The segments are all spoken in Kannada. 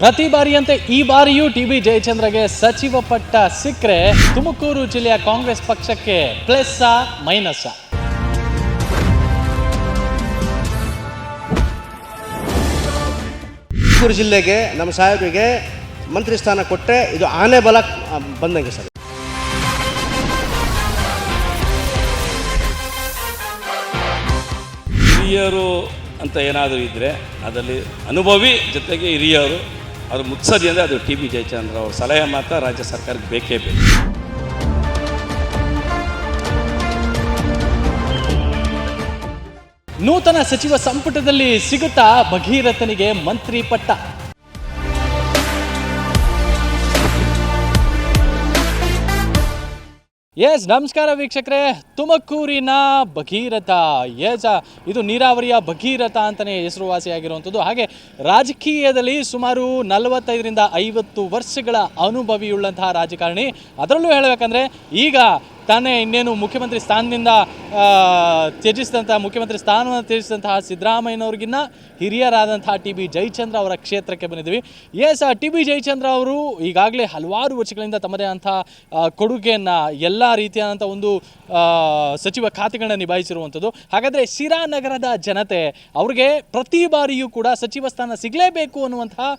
ಪ್ರತಿ ಬಾರಿಯಂತೆ ಈ ಬಾರಿಯೂ ಟಿ.ಬಿ. ಜಯಚಂದ್ರಗೆ ಸಚಿವ ಪಟ್ಟ ಸಿಕ್ಕರೆ ತುಮಕೂರು ಜಿಲ್ಲೆಯ ಕಾಂಗ್ರೆಸ್ ಪಕ್ಷಕ್ಕೆ ಪ್ಲಸ್ಸಾ ಮೈನಸ್ಸಾ? ತುಮಕೂರು ಜಿಲ್ಲೆಗೆ ನಮ್ಮ ಸಾಹೇಬರಿಗೆ ಮಂತ್ರಿ ಸ್ಥಾನ ಕೊಟ್ಟರೆ ಇದು ಆನೆ ಬಲ ಬಂದಂಗೆ ಸರ್. ಹಿರಿಯರು ಅಂತ ಏನಾದರೂ ಇದ್ದರೆ ಅದರಲ್ಲಿ ಅನುಭವಿ ಜೊತೆಗೆ ಹಿರಿಯರು ಅದು ಮುತ್ಸದಿ ಅಂದರೆ ಅದು ಟಿ.ಬಿ. ಜಯಚಂದ್ರ ಅವ್ರ ಸಲಹೆ ಮಾತ್ರ ರಾಜ್ಯ ಸರ್ಕಾರಕ್ಕೆ ಬೇಕೇ ಬೇಕು. ನೂತನ ಸಚಿವ ಸಂಪುಟದಲ್ಲಿ ಸಿಗುತ್ತಾ ಭಗೀರಥನಿಗೆ ಮಂತ್ರಿ ಪಟ್ಟ? ಎಸ್, ನಮಸ್ಕಾರ ವೀಕ್ಷಕರೇ. ತುಮಕೂರಿನ ಭಗೀರಥ, ಇದು ನೀರಾವರಿಯ ಭಗೀರಥ ಅಂತಲೇ ಹೆಸರುವಾಸಿಯಾಗಿರುವಂಥದ್ದು. ಹಾಗೆ ರಾಜಕೀಯದಲ್ಲಿ ಸುಮಾರು 45ರಿಂದ 50 ವರ್ಷಗಳ ಅನುಭವಿಯುಳ್ಳಂತಹ ರಾಜಕಾರಣಿ. ಅದರಲ್ಲೂ ಹೇಳಬೇಕಂದ್ರೆ ಈಗ ತಾನೇ ಇನ್ನೇನು ಮುಖ್ಯಮಂತ್ರಿ ಸ್ಥಾನದಿಂದ ಮುಖ್ಯಮಂತ್ರಿ ಸ್ಥಾನವನ್ನು ತ್ಯಜಿಸಿದಂತಹ ಸಿದ್ದರಾಮಯ್ಯನವ್ರಿಗಿನ್ನ ಹಿರಿಯರಾದಂತಹ ಟಿ.ಬಿ. ಜಯಚಂದ್ರ ಅವರ ಕ್ಷೇತ್ರಕ್ಕೆ ಬಂದಿದ್ದೀವಿ. ಟಿ.ಬಿ. ಜಯಚಂದ್ರ ಅವರು ಈಗಾಗಲೇ ಹಲವಾರು ವರ್ಷಗಳಿಂದ ತಮ್ಮದೇ ಅಂಥ ಕೊಡುಗೆಯನ್ನು ಎಲ್ಲ ರೀತಿಯಾದಂಥ ಒಂದು ಸಚಿವ ಖಾತೆಗಳನ್ನ ನಿಭಾಯಿಸಿರುವಂಥದ್ದು. ಹಾಗಾದರೆ ಶಿರಾ ನಗರದ ಜನತೆ ಅವ್ರಿಗೆ ಪ್ರತಿ ಬಾರಿಯೂ ಕೂಡ ಸಚಿವ ಸ್ಥಾನ ಸಿಗಲೇಬೇಕು ಅನ್ನುವಂತಹ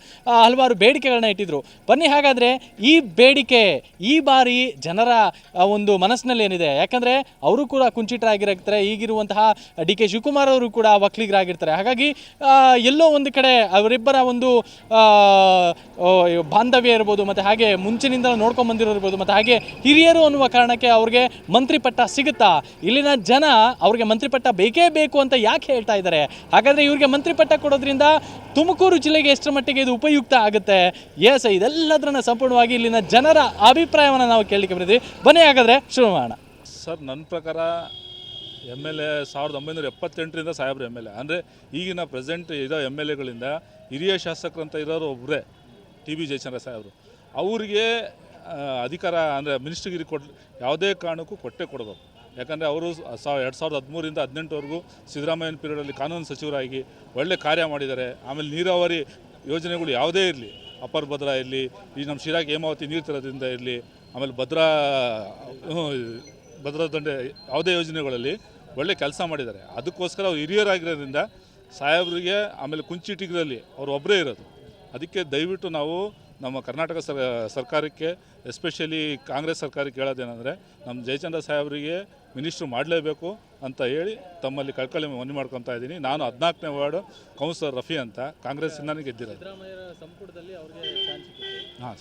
ಹಲವಾರು ಬೇಡಿಕೆಗಳನ್ನ ಇಟ್ಟಿದ್ರು. ಬನ್ನಿ ಹಾಗಾದರೆ ಈ ಬೇಡಿಕೆ ಈ ಬಾರಿ ಜನರ ಒಂದು ಮನಸ್ಸಿನಲ್ಲಿ ಏನಿದೆ, ಯಾಕಂದರೆ ಅವರು ಕೂಡ ಕುಂಚಿತರಾಗಿರ್ತಾರೆ. ಈಗಿರುವಂತಹ ಡಿ.ಕೆ. ಶಿವಕುಮಾರ್ ಅವರು ಕೂಡ ವಕೀಲರಾಗಿರ್ತಾರೆ. ಹಾಗಾಗಿ ಎಲ್ಲೋ ಒಂದು ಕಡೆ ಅವರಿಬ್ಬರ ಒಂದು ಬಾಂಧವ್ಯ ಇರ್ಬೋದು, ಮತ್ತು ಹಾಗೆ ಮುಂಚಿನಿಂದ ನೋಡ್ಕೊಂಡು ಬಂದಿರೋರ್ಬೋದು, ಮತ್ತು ಹಾಗೆ ಹಿರಿಯರು ಅನ್ನುವ ಕಾರಣಕ್ಕೆ ಅವ್ರಿಗೆ ಮಂತ್ರಿ ಪಟ್ಟ ಸಿಗುತ್ತಾ, ಇಲ್ಲಿನ ಜನ ಅವ್ರಿಗೆ ಮಂತ್ರಿ ಪಟ್ಟ ಬೇಕೇ ಬೇಕು ಅಂತ ಯಾಕೆ ಹೇಳ್ತಾ ಇದ್ದಾರೆ? ಹಾಗಾದರೆ ಇವ್ರಿಗೆ ಮಂತ್ರಿ ಪಟ್ಟ ಕೊಡೋದ್ರಿಂದ ತುಮಕೂರು ಜಿಲ್ಲೆಗೆ ಎಷ್ಟರ ಮಟ್ಟಿಗೆ ಇದು ಉಪಯುಕ್ತ ಆಗುತ್ತೆ? ಇದೆಲ್ಲದನ್ನ ಸಂಪೂರ್ಣವಾಗಿ ಇಲ್ಲಿನ ಜನರ ಅಭಿಪ್ರಾಯವನ್ನು ನಾವು ಕೇಳಲಿಕ್ಕೆ ಬಂದಿದ್ದೀವಿ. ಬನ್ನಿ ಹಾಗಾದರೆ ಶುರು ಮಾಡೋಣ. ಸರ್, ನನ್ನ ಪ್ರಕಾರ MLA 1978ರಿಂದ ಸಾಹೇಬ್ರು MLA ಅಂದರೆ ಈಗಿನ ಪ್ರೆಸೆಂಟ್ ಇರೋ MLAಗಳಿಂದ ಹಿರಿಯ ಶಾಸಕರಂತ ಇರೋರು ಒಬ್ಬರೇ ಟಿ.ಬಿ. ಜಯಚಂದ್ರ ಸಾಹೇಬರು. ಅವರಿಗೆ ಅಧಿಕಾರ ಅಂದರೆ ಮಿನಿಸ್ಟ್ರಿಗಿರಿ ಯಾವುದೇ ಕಾರಣಕ್ಕೂ ಕೊಡಬೇಕು. ಯಾಕಂದರೆ ಅವರು 2013ರಿಂದ 2018ವರೆಗೂ ಸಿದ್ದರಾಮಯ್ಯನ ಪೀರಿಯಡಲ್ಲಿ ಕಾನೂನು ಸಚಿವರಾಗಿ ಒಳ್ಳೆ ಕಾರ್ಯ ಮಾಡಿದ್ದಾರೆ. ಆಮೇಲೆ ನೀರಾವರಿ ಯೋಜನೆಗಳು ಯಾವುದೇ ಇರಲಿ, ಅಪ್ಪರ್ ಭದ್ರಾ ಇರಲಿ, ಈ ನಮ್ಮ ಶಿರಾಗೆ ಹೇಮಾವತಿ ನೀರು ತರೋದ್ರಿಂದ ಇರಲಿ, ಆಮೇಲೆ ಭದ್ರಾ ದಂಡೆ ಯಾವುದೇ ಯೋಜನೆಗಳಲ್ಲಿ ಒಳ್ಳೆ ಕೆಲಸ ಮಾಡಿದ್ದಾರೆ. ಅದಕ್ಕೋಸ್ಕರ ಅವ್ರು ಹಿರಿಯರಾಗಿರೋದ್ರಿಂದ ಸಾಹೇಬರಿಗೆ ಆಮೇಲೆ ಕುಂಚಿಟಿಗರಲ್ಲಿ ಅವರು ಒಬ್ಬರೇ ಇರೋದು. ಅದಕ್ಕೆ ದಯವಿಟ್ಟು ನಾವು ನಮ್ಮ ಕರ್ನಾಟಕ ಸರ್ಕಾರಕ್ಕೆ, ಎಸ್ಪೆಷಲಿ ಕಾಂಗ್ರೆಸ್ ಸರ್ಕಾರಕ್ಕೆ ಹೇಳೋದೇನೆಂದರೆ, ನಮ್ಮ ಜಯಚಂದ್ರ ಸಾಹೇಬರಿಗೆ ಮಿನಿಸ್ಟ್ರು ಮಾಡಲೇಬೇಕು ಅಂತ ಹೇಳಿ ತಮ್ಮಲ್ಲಿ ಕಳ್ಕೊಳ್ಳಿ ಮನವಿ ಮಾಡ್ಕೊತಾ ಇದ್ದೀನಿ. ನಾನು 14ನೇ ವಾರ್ಡು ಕೌನ್ಸಿಲರ್ ರಫಿ ಅಂತ ಕಾಂಗ್ರೆಸ್ಸಿಂದನೇ ಗೆದ್ದಿರೋದು. ಹಾಂ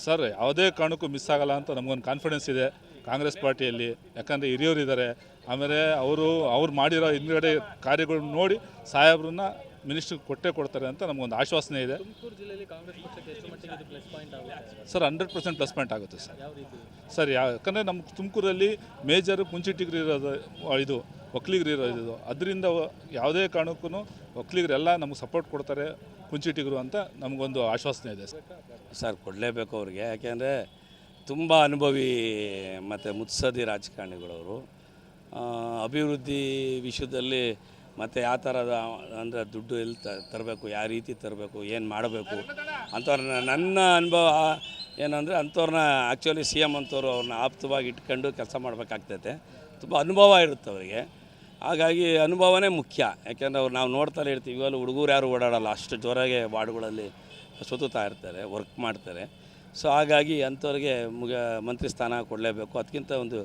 ಸರ್, ಯಾವುದೇ ಕಾರಣಕ್ಕೂ ಮಿಸ್ ಆಗಲ್ಲ ಅಂತ ನಮಗೊಂದು ಕಾನ್ಫಿಡೆನ್ಸ್ ಇದೆ ಕಾಂಗ್ರೆಸ್ ಪಾರ್ಟಿಯಲ್ಲಿ. ಯಾಕಂದರೆ ಹಿರಿಯರು ಇದ್ದಾರೆ. ಆಮೇಲೆ ಅವ್ರು ಮಾಡಿರೋ ಹಿಂದುಗಡೆ ಕಾರ್ಯಗಳು ನೋಡಿ ಸಾಹೇಬ್ರನ್ನ ಮಿನಿಸ್ಟ್ರ್ ಕೊಡ್ತಾರೆ ಅಂತ ನಮಗೊಂದು ಆಶ್ವಾಸನೆ ಇದೆ. ಸರ್, 100% ಪ್ಲಸ್ ಪಾಯಿಂಟ್ ಆಗುತ್ತೆ ಸರ್. ಯಾಕಂದರೆ ನಮ್ಮ ತುಮಕೂರಲ್ಲಿ ಮೇಜರ್ ಕುಂಚಿಟಿಗರು ಇರೋದು, ಇದು ಒಕ್ಕಲಿಗರು ಇರೋದು. ಅದರಿಂದ ಯಾವುದೇ ಕಾರಣಕ್ಕೂ ಒಕ್ಕಲಿಗರೆಲ್ಲ ನಮಗೆ ಸಪೋರ್ಟ್ ಕೊಡ್ತಾರೆ ಕುಂಚಿಟಿಗರು ಅಂತ ನಮಗೊಂದು ಆಶ್ವಾಸನೆ ಇದೆ ಸರ್. ಕೊಡಲೇಬೇಕು ಅವ್ರಿಗೆ. ಯಾಕೆಂದರೆ ತುಂಬ ಅನುಭವಿ ಮತ್ತು ಮುತ್ಸದಿ ರಾಜಕಾರಣಿಗಳವರು. ಅಭಿವೃದ್ಧಿ ವಿಷಯದಲ್ಲಿ ಮತ್ತು ಯಾವ ಥರದ ಅಂದರೆ ದುಡ್ಡು ಎಲ್ಲಿ ತರಬೇಕು, ಯಾವ ರೀತಿ ತರಬೇಕು, ಏನು ಮಾಡಬೇಕು ಅಂಥವ್ರನ್ನ, ನನ್ನ ಅನುಭವ ಏನಂದರೆ ಅಂಥವ್ರನ್ನ ಆ್ಯಕ್ಚುಲಿ CM ಅಂತವ್ರು ಅವ್ರನ್ನ ಆಪ್ತವಾಗಿ ಇಟ್ಕೊಂಡು ಕೆಲಸ ಮಾಡಬೇಕಾಗ್ತೈತೆ. ತುಂಬ ಅನುಭವ ಇರುತ್ತೆ ಅವರಿಗೆ. ಹಾಗಾಗಿ ಅನುಭವನೇ ಮುಖ್ಯ. ಯಾಕೆಂದರೆ ಅವ್ರು ನಾವು ನೋಡ್ತಾನೆ ಇರ್ತೀವಿ, ಇವಾಗ ಹುಡುಗರು ಯಾರು ಓಡಾಡಲ್ಲ, ಅಷ್ಟು ಜೋರಾಗೆ ವಾರ್ಡ್ಗಳಲ್ಲಿ ಸುತ್ತುತ್ತಾ ಇರ್ತಾರೆ, ವರ್ಕ್ ಮಾಡ್ತಾರೆ. ಸೊ ಹಾಗಾಗಿ ಅಂಥವ್ರಿಗೆ ಮಂತ್ರಿ ಸ್ಥಾನ ಕೊಡಲೇಬೇಕು. ಅದಕ್ಕಿಂತ ಒಂದು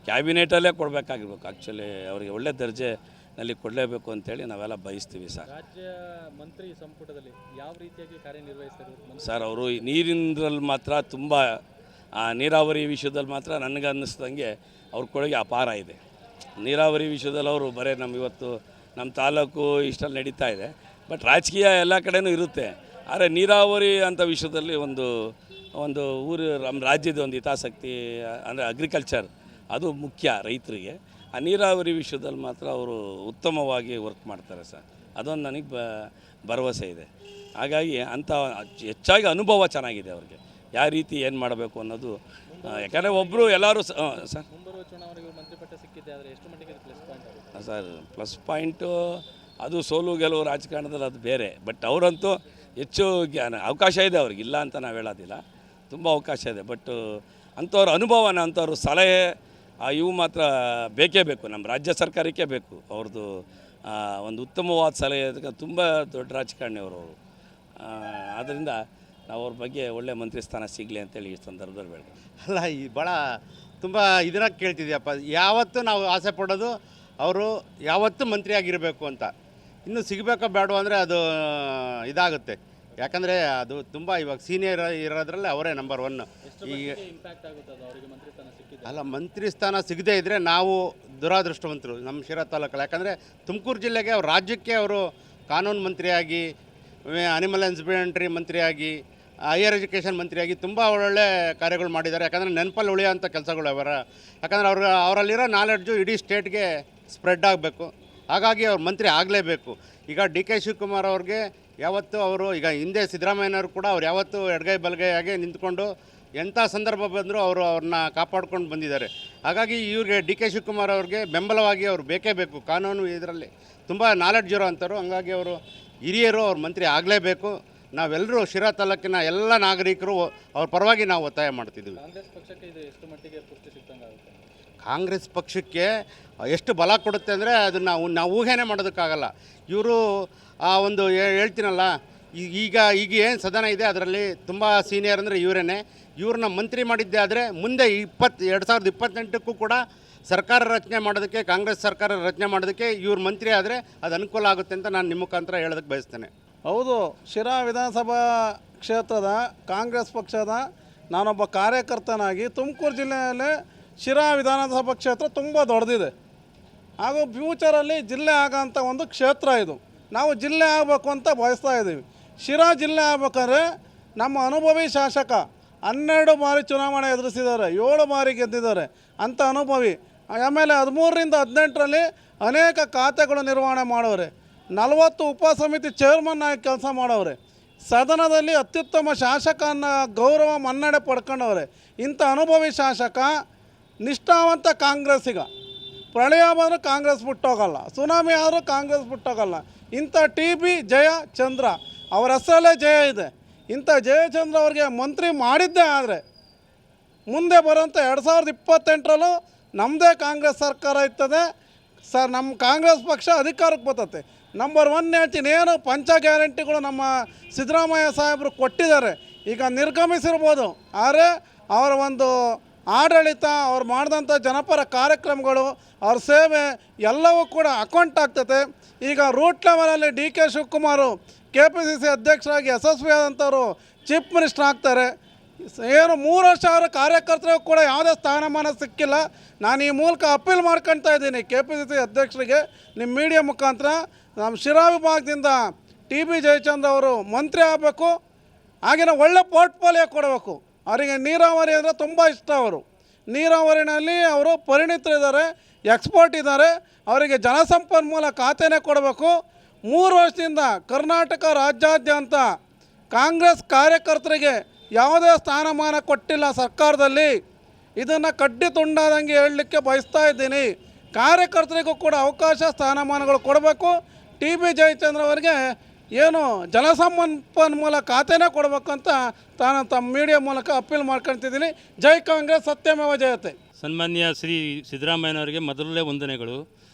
ಕ್ಯಾಬಿನೆಟಲ್ಲೇ ಕೊಡಬೇಕಾಗಿರ್ಬೇಕು. ಆ್ಯಕ್ಚುಲಿ ಅವರಿಗೆ ಒಳ್ಳೆ ದರ್ಜೆನಲ್ಲಿ ಕೊಡಲೇಬೇಕು ಅಂತೇಳಿ ನಾವೆಲ್ಲ ಬಯಸ್ತೀವಿ ಸರ್. ರಾಜ್ಯ ಮಂತ್ರಿ ಸಂಪುಟದಲ್ಲಿ ಯಾವ ರೀತಿಯಾಗಿ ಕಾರ್ಯನಿರ್ವಹಿಸ್ತಾರೆ ಸರ್? ಅವರು ನೀರಿನಲ್ಲಿ ಮಾತ್ರ ತುಂಬ ನೀರಾವರಿ ವಿಷಯದಲ್ಲಿ ಮಾತ್ರ ನನಗೆ ಅನ್ನಿಸ್ದಂಗೆ ಅವ್ರ ಕೊಡುಗೆ ಅಪಾರ ಇದೆ. ನೀರಾವರಿ ವಿಷಯದಲ್ಲಿ ಅವರು ಬರೀ ಇವತ್ತು ನಮ್ಮ ತಾಲೂಕು ಇಷ್ಟಲ್ಲಿ ನಡೀತಾ ಇದೆ. ಬಟ್ ರಾಜಕೀಯ ಎಲ್ಲ ಕಡೆಯೂ ಇರುತ್ತೆ. ಆದರೆ ನೀರಾವರಿ ಅಂಥ ವಿಷಯದಲ್ಲಿ ಒಂದು ಊರು ನಮ್ಮ ರಾಜ್ಯದ ಒಂದು ಹಿತಾಸಕ್ತಿ ಅಂದರೆ ಅಗ್ರಿಕಲ್ಚರ್, ಅದು ಮುಖ್ಯ ರೈತರಿಗೆ. ಆ ನೀರಾವರಿ ವಿಷಯದಲ್ಲಿ ಮಾತ್ರ ಅವರು ಉತ್ತಮವಾಗಿ ವರ್ಕ್ ಮಾಡ್ತಾರೆ ಸರ್. ಅದೊಂದು ನನಗೆ ಭರವಸೆ ಇದೆ. ಹಾಗಾಗಿ ಅಂಥ ಹೆಚ್ಚಾಗಿ ಅನುಭವ ಚೆನ್ನಾಗಿದೆ ಅವ್ರಿಗೆ, ಯಾವ ರೀತಿ ಏನು ಮಾಡಬೇಕು ಅನ್ನೋದು. ಯಾಕಂದರೆ ಒಬ್ಬರು ಎಲ್ಲರೂ ಸರ್ ಮುಂಬರುವ ಚುನಾವಣೆಗೆ ಮಂತ್ರಿ ಪಟ್ಟ ಸಿಕ್ಕಿದೆ, ಆದರೆ ಎಷ್ಟು ಮಟ್ಟಿಗೆ plus point sir? Plus point ಅದು ಸೋಲು ಗೆಲುವು ರಾಜಕಾರಣದಲ್ಲಿ ಅದು ಬೇರೆ. ಬಟ್ ಅವರಂತೂ ಹೆಚ್ಚು ಅವಕಾಶ ಇದೆ ಅವ್ರಿಗೆ, ಇಲ್ಲ ಅಂತ ನಾವು ಹೇಳೋದಿಲ್ಲ, ತುಂಬ ಅವಕಾಶ ಇದೆ. ಬಟ್ ಅಂಥವ್ರ ಅನುಭವನ, ಅಂಥವ್ರ ಸಲಹೆ ಇವು ಮಾತ್ರ ಬೇಕೇ ಬೇಕು, ನಮ್ಮ ರಾಜ್ಯ ಸರ್ಕಾರಕ್ಕೆ ಬೇಕು ಅವ್ರದ್ದು ಒಂದು ಉತ್ತಮವಾದ ಸಲಹೆ. ತುಂಬ ದೊಡ್ಡ ರಾಜಕಾರಣಿ ಅವರು. ಆದ್ದರಿಂದ ನಾವು ಅವ್ರ ಬಗ್ಗೆ ಒಳ್ಳೆ ಮಂತ್ರಿ ಸ್ಥಾನ ಸಿಗಲಿ ಅಂತೇಳಿ ಈ ಸಂದರ್ಭದಲ್ಲಿ ಬೇಡ. ಅಲ್ಲ, ಈ ಭಾಳ ತುಂಬ ಇದರಾಗ ಕೇಳ್ತಿದ್ಯಪ್ಪ. ಯಾವತ್ತೂ ನಾವು ಆಸೆ ಪಡೋದು ಅವರು ಯಾವತ್ತೂ ಮಂತ್ರಿ ಆಗಿರಬೇಕು ಅಂತ. ಇನ್ನು ಸಿಗಬೇಕೋ ಬೇಡೋ ಅಂದರೆ ಅದು ಇದಾಗುತ್ತೆ. ಯಾಕಂದರೆ ಅದು ತುಂಬ ಇವಾಗ ಸೀನಿಯರ್ ಇರೋದ್ರಲ್ಲಿ ಅವರೇ ನಂಬರ್ 1. ಈಗ ಅಲ್ಲ, ಮಂತ್ರಿ ಸ್ಥಾನ ಸಿಗದೇ ಇದ್ದರೆ ನಾವು ದುರಾದೃಷ್ಟವಂತರು ನಮ್ಮ ಶಿರಾ ತಾಲೂಕಲ್ಲಿ. ಯಾಕಂದರೆ ತುಮಕೂರು ಜಿಲ್ಲೆಗೆ ಅವ್ರ ರಾಜ್ಯಕ್ಕೆ ಅವರು ಕಾನೂನು ಮಂತ್ರಿಯಾಗಿ, ಅನಿಮಲ್ ಹಸ್ಬೆಂಡ್ರಿ ಮಂತ್ರಿಯಾಗಿ, ಹೈಯರ್ ಎಜುಕೇಷನ್ ಮಂತ್ರಿಯಾಗಿ ತುಂಬ ಒಳ್ಳೊಳ್ಳೆ ಕಾರ್ಯಗಳು ಮಾಡಿದ್ದಾರೆ. ಯಾಕಂದರೆ ನೆನಪಲ್ಲಿ ಉಳಿಯೋಂಥ ಕೆಲಸಗಳು ಯಾಕಂದರೆ ಅವರಲ್ಲಿರೋ ನಾಲೆಡ್ಜು ಇಡೀ ಸ್ಟೇಟ್ಗೆ ಸ್ಪ್ರೆಡ್ ಆಗಬೇಕು. ಹಾಗಾಗಿ ಅವ್ರು ಮಂತ್ರಿ ಆಗಲೇಬೇಕು. ಈಗ ಡಿ ಕೆ ಶಿವಕುಮಾರ್ ಅವ್ರಿಗೆ ಯಾವತ್ತೂ ಅವರು, ಈಗ ಹಿಂದೆ ಸಿದ್ದರಾಮಯ್ಯನವರು ಕೂಡ ಅವ್ರು ಯಾವತ್ತೂ ಎಡಗೈ ಬಲಗೈಯಾಗೆ ನಿಂತ್ಕೊಂಡು ಎಂಥ ಸಂದರ್ಭ ಬಂದರೂ ಅವ್ರನ್ನ ಕಾಪಾಡ್ಕೊಂಡು ಬಂದಿದ್ದಾರೆ. ಹಾಗಾಗಿ ಇವ್ರಿಗೆ ಡಿ ಕೆ ಶಿವಕುಮಾರ್ ಅವ್ರಿಗೆ ಬೆಂಬಲವಾಗಿ ಅವ್ರು ಬೇಕೇ ಬೇಕು. ಕಾನೂನು ಇದರಲ್ಲಿ ತುಂಬ ನಾಲೆಡ್ಜ್ ಇರೋ ಅಂಥವ್ರು. ಹಂಗಾಗಿ ಅವರು ಹಿರಿಯರು, ಅವ್ರು ಮಂತ್ರಿ ಆಗಲೇಬೇಕು. ನಾವೆಲ್ಲರೂ ಶಿರಾ ತಾಲೂಕಿನ ಎಲ್ಲ ನಾಗರಿಕರು ಅವ್ರ ಪರವಾಗಿ ನಾವು ಒತ್ತಾಯ ಮಾಡ್ತಿದ್ದೀವಿ. ಕಾಂಗ್ರೆಸ್ ಪಕ್ಷಕ್ಕೆ ಎಷ್ಟು ಬಲ ಕೊಡುತ್ತೆ ಅಂದರೆ ಅದನ್ನು ನಾವು ಊಹೆನೇ ಮಾಡೋದಕ್ಕಾಗಲ್ಲ. ಇವರು ಒಂದು ಹೇಳ್ತೀನಲ್ಲ, ಈಗ ಏನು ಸದನ ಇದೆ ಅದರಲ್ಲಿ ತುಂಬ ಸೀನಿಯರ್ ಅಂದರೆ ಇವರೇನೆ. ಇವ್ರನ್ನ ಮಂತ್ರಿ ಮಾಡಿದ್ದೆ ಆದರೆ ಮುಂದೆ 2028ಕ್ಕೂ ಕೂಡ ಸರ್ಕಾರ ರಚನೆ ಮಾಡೋದಕ್ಕೆ, ಕಾಂಗ್ರೆಸ್ ಸರ್ಕಾರ ರಚನೆ ಮಾಡೋದಕ್ಕೆ ಇವ್ರು ಮಂತ್ರಿ ಆದರೆ ಅದು ಅನುಕೂಲ ಆಗುತ್ತೆ ಅಂತ ನಾನು ನಿಮ್ಮ ಮುಖಾಂತರ ಹೇಳೋದಕ್ಕೆ ಬಯಸ್ತೇನೆ. ಹೌದು, ಶಿರಾ ವಿಧಾನಸಭಾ ಕ್ಷೇತ್ರದ ಕಾಂಗ್ರೆಸ್ ಪಕ್ಷದ ನಾನೊಬ್ಬ ಕಾರ್ಯಕರ್ತನಾಗಿ ತುಮಕೂರು ಜಿಲ್ಲೆಯಲ್ಲೇ ಶಿರಾ ವಿಧಾನಸಭಾ ಕ್ಷೇತ್ರ ತುಂಬ ದೊಡ್ಡದಿದೆ. ಹಾಗೂ ಫ್ಯೂಚರಲ್ಲಿ ಜಿಲ್ಲೆ ಆಗೋಂಥ ಒಂದು ಕ್ಷೇತ್ರ ಇದು. ನಾವು ಜಿಲ್ಲೆ ಆಗಬೇಕು ಅಂತ ಬಯಸ್ತಾ ಇದ್ದೀವಿ. ಶಿರಾ ಜಿಲ್ಲೆ ಆಗ್ಬೇಕಾದ್ರೆ ನಮ್ಮ ಅನುಭವಿ ಶಾಸಕ 12 ಬಾರಿ ಚುನಾವಣೆ ಎದುರಿಸಿದ್ದಾರೆ, 7 ಬಾರಿ ಗೆದ್ದಿದ್ದಾರೆ ಅಂಥ ಅನುಭವಿ. ಆಮೇಲೆ 13ರಿಂದ 18ರಲ್ಲಿ ಅನೇಕ ಖಾತೆಗಳು ನಿರ್ವಹಣೆ ಮಾಡೋರೆ, 40 ಉಪಸಮಿತಿ ಚೇರ್ಮನ್ ಆಗಿ ಕೆಲಸ ಮಾಡೋರೆ, ಸದನದಲ್ಲಿ ಅತ್ಯುತ್ತಮ ಶಾಸಕ ಅನ್ನೋ ಗೌರವ ಮನ್ನಣೆ ಪಡ್ಕೊಂಡವ್ರೆ. ಇಂಥ ಅನುಭವಿ ಶಾಸಕ, ನಿಷ್ಠಾವಂತ ಕಾಂಗ್ರೆಸ್ಸಿಗ. ಪ್ರಳಯ ಬಂದರೂ ಕಾಂಗ್ರೆಸ್ ಬಿಟ್ಟೋಗಲ್ಲ, ಸುನಾಮಿ ಆದರೂ ಕಾಂಗ್ರೆಸ್ ಬಿಟ್ಟೋಗಲ್ಲ. ಇಂಥ TB ಜಯಚಂದ್ರ ಅವರ ಹೆಸರಲ್ಲೇ ಜಯ ಇದೆ. ಇಂಥ ಜಯಚಂದ್ರ ಅವ್ರಿಗೆ ಮಂತ್ರಿ ಮಾಡಿದ್ದೇ ಆದರೆ ಮುಂದೆ ಬರೋಂಥ 2028ರಲ್ಲೂ ನಮ್ಮದೇ ಕಾಂಗ್ರೆಸ್ ಸರ್ಕಾರ ಇರ್ತದೆ ಸರ್. ನಮ್ಮ ಕಾಂಗ್ರೆಸ್ ಪಕ್ಷ ಅಧಿಕಾರಕ್ಕೆ ಬರ್ತದೆ. ನಂಬರ್ 1 ಹೇಳ್ತೀನಿ, ಏನು ಪಂಚ ಗ್ಯಾರಂಟಿಗಳು ನಮ್ಮ ಸಿದ್ದರಾಮಯ್ಯ ಸಾಹೇಬರು ಕೊಟ್ಟಿದ್ದಾರೆ. ಈಗ ನಿರ್ಗಮಿಸಿರ್ಬೋದು, ಆದರೆ ಅವರ ಒಂದು ಆಡಳಿತ, ಅವ್ರು ಮಾಡಿದಂಥ ಜನಪರ ಕಾರ್ಯಕ್ರಮಗಳು, ಅವ್ರ ಸೇವೆ ಎಲ್ಲವೂ ಕೂಡ ಅಕೌಂಟ್ ಆಗ್ತದೆ. ಈಗ ರೂಟ್ ಲೆವೆಲಲ್ಲಿ ಡಿ ಕೆ ಶಿವಕುಮಾರು KPCC ಅಧ್ಯಕ್ಷರಾಗಿ ಯಶಸ್ವಿಯಾದಂಥವ್ರು ಚೀಫ್ ಮಿನಿಸ್ಟರ್ ಆಗ್ತಾರೆ. ಏನು 3 ವರ್ಷ ಅವರ ಕಾರ್ಯಕರ್ತರಿಗೂ ಕೂಡ ಯಾವುದೇ ಸ್ಥಾನಮಾನ ಸಿಕ್ಕಿಲ್ಲ. ನಾನು ಈ ಮೂಲಕ ಅಪೀಲ್ ಮಾಡ್ಕೊಳ್ತಾ ಇದ್ದೀನಿ KPCC ಅಧ್ಯಕ್ಷರಿಗೆ, ನಿಮ್ಮ ಮೀಡಿಯಾ ಮುಖಾಂತರ. ನಮ್ಮ ಶಿರಾ ವಿಭಾಗದಿಂದ TB ಜಯಚಂದ್ರ ಅವರು ಮಂತ್ರಿ ಆಗಬೇಕು. ಹಾಗೆಯೇ ಒಳ್ಳೆ ಪೋರ್ಟ್ಫೋಲಿಯೋ ಕೊಡಬೇಕು. ಅವರಿಗೆ ನೀರಾವರಿ ಅಂದರೆ ತುಂಬ ಇಷ್ಟ. ಅವರು ನೀರಾವರಿನಲ್ಲಿ ಅವರು ಪರಿಣಿತರಿದ್ದಾರೆ, ಎಕ್ಸ್ಪರ್ಟ್ ಇದ್ದಾರೆ. ಅವರಿಗೆ ಜಲಸಂಪನ್ಮೂಲ ಖಾತೆನೇ ಕೊಡಬೇಕು. 3 ವರ್ಷದಿಂದ ಕರ್ನಾಟಕ ರಾಜ್ಯಾದ್ಯಂತ ಕಾಂಗ್ರೆಸ್ ಕಾರ್ಯಕರ್ತರಿಗೆ ಯಾವುದೇ ಸ್ಥಾನಮಾನ ಕೊಟ್ಟಿಲ್ಲ ಸರ್ಕಾರದಲ್ಲಿ. ಇದನ್ನು ಕಡ್ಡಿ ತುಂಡಾದಂಗೆ ಹೇಳಲಿಕ್ಕೆ ಬಯಸ್ತಾ ಇದ್ದೀನಿ. ಕಾರ್ಯಕರ್ತರಿಗೂ ಕೂಡ ಅವಕಾಶ, ಸ್ಥಾನಮಾನಗಳು ಕೊಡಬೇಕು. TB ಜಯಚಂದ್ರ ಅವರಿಗೆ ಏನು ಜಲಸಂಪನ್ಮೂಲ ಖಾತೆನೇ ಕೊಡಬೇಕು ಅಂತ ತಾನು ತಮ್ಮ ಮೀಡಿಯಾ ಮೂಲಕ ಅಪೀಲ್ ಮಾಡ್ಕೊಳ್ತಿದ್ದೀನಿ. ಜೈ ಕಾಂಗ್ರೆಸ್, ಸತ್ಯಮೇವ ಜಯತೆ. ಸನ್ಮಾನ್ಯ ಶ್ರೀ ಸಿದ್ದರಾಮಯ್ಯನವರಿಗೆ ಮೊದಲನೇ ವಂದನೆಗಳು.